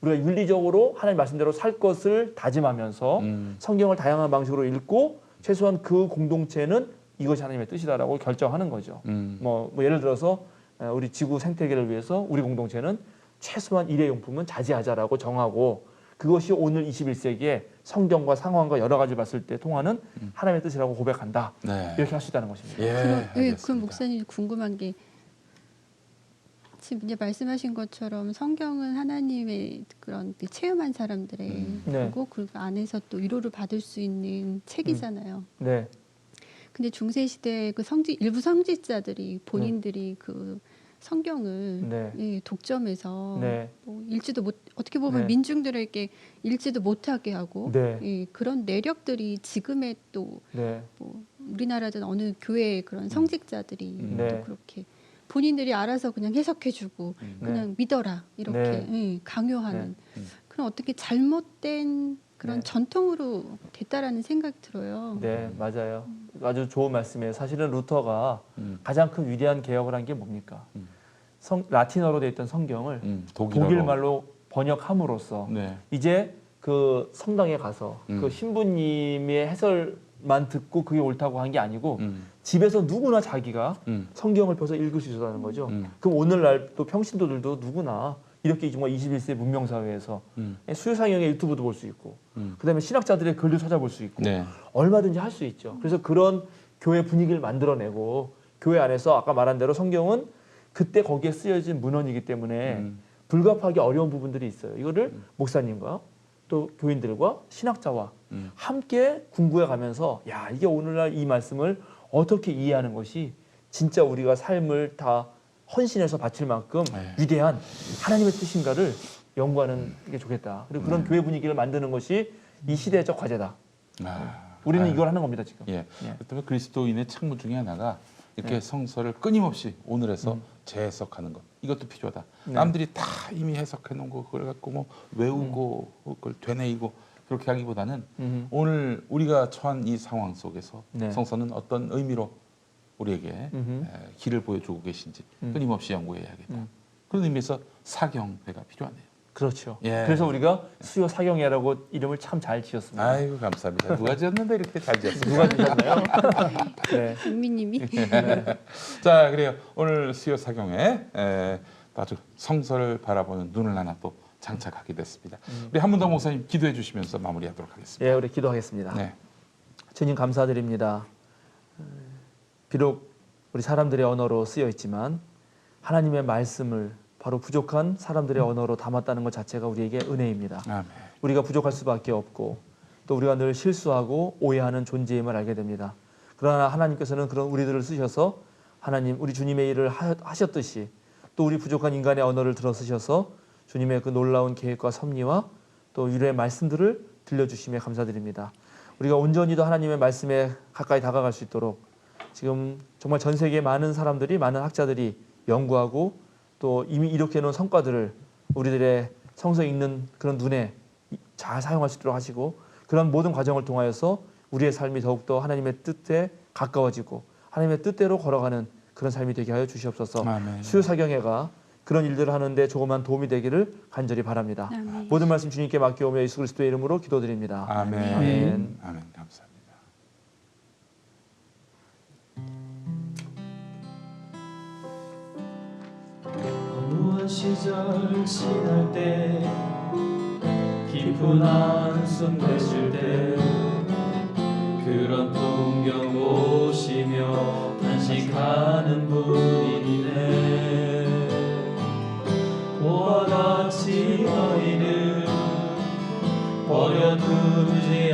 Speaker 5: 우리가 윤리적으로 하나님 말씀대로 살 것을 다짐하면서 성경을 다양한 방식으로 읽고 최소한 그 공동체는 이것이 하나님의 뜻이다라고 결정하는 거죠. 뭐 예를 들어서 우리 지구 생태계를 위해서 우리 공동체는 최소한 일회용품은 자제하자라고 정하고 그것이 오늘 21세기에 성경과 상황과 여러 가지 봤을 때 통하는 하나님의 뜻이라고 고백한다.
Speaker 2: 네.
Speaker 5: 이렇게 할 수 있다는 것입니다.
Speaker 2: 예.
Speaker 3: 그
Speaker 2: 알겠습니다.
Speaker 3: 목사님 궁금한 게 지금 이제 말씀하신 것처럼 성경은 하나님의 그런 체험한 사람들의
Speaker 5: 네.
Speaker 3: 거고 그 안에서 또 위로를 받을 수 있는 책이잖아요.
Speaker 5: 네,
Speaker 3: 근데 중세 시대 그 일부 성직자들이 본인들이 그 성경을
Speaker 5: 네.
Speaker 3: 예, 독점해서
Speaker 5: 네.
Speaker 3: 뭐 읽지도 못 어떻게 보면
Speaker 5: 네.
Speaker 3: 민중들에게 읽지도 못하게 하고
Speaker 5: 네.
Speaker 3: 예, 그런 내력들이 지금의 또
Speaker 5: 네,
Speaker 3: 뭐 우리나라든 어느 교회의 그런 성직자들이
Speaker 5: 네.
Speaker 3: 또 그렇게 본인들이 알아서 그냥 해석해주고 그냥 믿어라 이렇게
Speaker 5: 네.
Speaker 3: 예, 강요하는 그런 어떻게 잘못된 그런
Speaker 5: 네.
Speaker 3: 전통으로 됐다라는 생각이 들어요.
Speaker 5: 네, 맞아요. 아주 좋은 말씀이에요. 사실은 루터가 가장 큰 위대한 개혁을 한 게 뭡니까? 라틴어로 되어 있던 성경을 독일말로 번역함으로써
Speaker 2: 네.
Speaker 5: 이제 그 성당에 가서 그 신부님의 해설만 듣고 그게 옳다고 한 게 아니고 집에서 누구나 자기가 성경을 펴서 읽을 수 있었다는 거죠. 그럼 오늘날 또 평신도들도 누구나 이렇게 정말 21세 문명 사회에서 수요상영의 유튜브도 볼 수 있고 그다음에 신학자들의 글도 찾아볼 수 있고
Speaker 2: 네.
Speaker 5: 얼마든지 할 수 있죠. 그래서 그런 교회 분위기를 만들어내고 교회 안에서 아까 말한 대로 성경은 그때 거기에 쓰여진 문헌이기 때문에 불가피하기 어려운 부분들이 있어요. 이거를 목사님과 또 교인들과 신학자와 함께 공부해 가면서 야 이게 오늘날 이 말씀을 어떻게 이해하는 것이 진짜 우리가 삶을 다 헌신해서 바칠 만큼
Speaker 2: 네.
Speaker 5: 위대한 하나님의 뜻인가를 연구하는 게 좋겠다. 그리고 그런 교회 분위기를 만드는 것이 이 시대적 과제다. 우리는 이걸 하는 겁니다 지금.
Speaker 2: 예.
Speaker 5: 예.
Speaker 2: 그렇다면 그리스도인의 책무 중에 하나가 이렇게 성서를 끊임없이 오늘에서 재해석하는 것. 이것도 필요하다.
Speaker 5: 네.
Speaker 2: 남들이 다 이미 해석해 놓은 거 그걸 갖고 뭐 외우고 그걸 되뇌이고 그렇게 하기보다는 오늘 우리가 처한 이 상황 속에서
Speaker 5: 네.
Speaker 2: 성서는 어떤 의미로 우리에게 길을 보여주고 계신지 끊임없이 연구해야겠다. 그런 의미에서 사경회가 필요하네요.
Speaker 5: 그렇죠.
Speaker 2: 예.
Speaker 5: 그래서 우리가 수요 사경회라고 이름을 참 잘 지었습니다.
Speaker 2: 아이고 감사합니다. 누가 지었는데 이렇게 잘 지었습니까?
Speaker 5: 누가 지었나요? 네.
Speaker 3: 국민님이
Speaker 2: 자, 그래요. 오늘 수요 사경에 아주 성서를 바라보는 눈을 하나 또 장착하게 됐습니다. 우리 한문덕 목사님 기도해 주시면서 마무리하도록 하겠습니다.
Speaker 5: 예, 우리 기도하겠습니다.
Speaker 2: 네.
Speaker 5: 주님 감사드립니다. 비록 우리 사람들의 언어로 쓰여 있지만 하나님의 말씀을 바로 부족한 사람들의 언어로 담았다는 것 자체가 우리에게 은혜입니다.
Speaker 2: 아멘.
Speaker 5: 우리가 부족할 수밖에 없고 또 우리가 늘 실수하고 오해하는 존재임을 알게 됩니다. 그러나 하나님께서는 그런 우리들을 쓰셔서 하나님 우리 주님의 일을 하셨듯이 또 우리 부족한 인간의 언어를 들어 쓰셔서 주님의 그 놀라운 계획과 섭리와 또 유래의 말씀들을 들려주심에 감사드립니다. 우리가 온전히 더 하나님의 말씀에 가까이 다가갈 수 있도록 지금 정말 전 세계의 많은 사람들이 많은 학자들이 연구하고 또 이미 이렇게 놓은 성과들을 우리들의 성서 읽는 그런 눈에 잘 사용할 수 있도록 하시고 그런 모든 과정을 통하여서 우리의 삶이 더욱더 하나님의 뜻에 가까워지고 하나님의 뜻대로 걸어가는 그런 삶이 되게 하여 주시옵소서.
Speaker 2: 아멘.
Speaker 5: 수요사경회가 그런 일들을 하는데 조그만 도움이 되기를 간절히 바랍니다.
Speaker 3: 아멘.
Speaker 5: 모든 말씀 주님께 맡겨오며 예수 그리스도의 이름으로 기도드립니다.
Speaker 2: 아멘.
Speaker 5: 아멘.
Speaker 2: 아멘. 감사합니다.
Speaker 1: 허무한 시절 지날 때 깊은 한숨 내쉴 때 그런 풍경 보시며 단식하는 분이네. 그와 같이 너희는 버려두지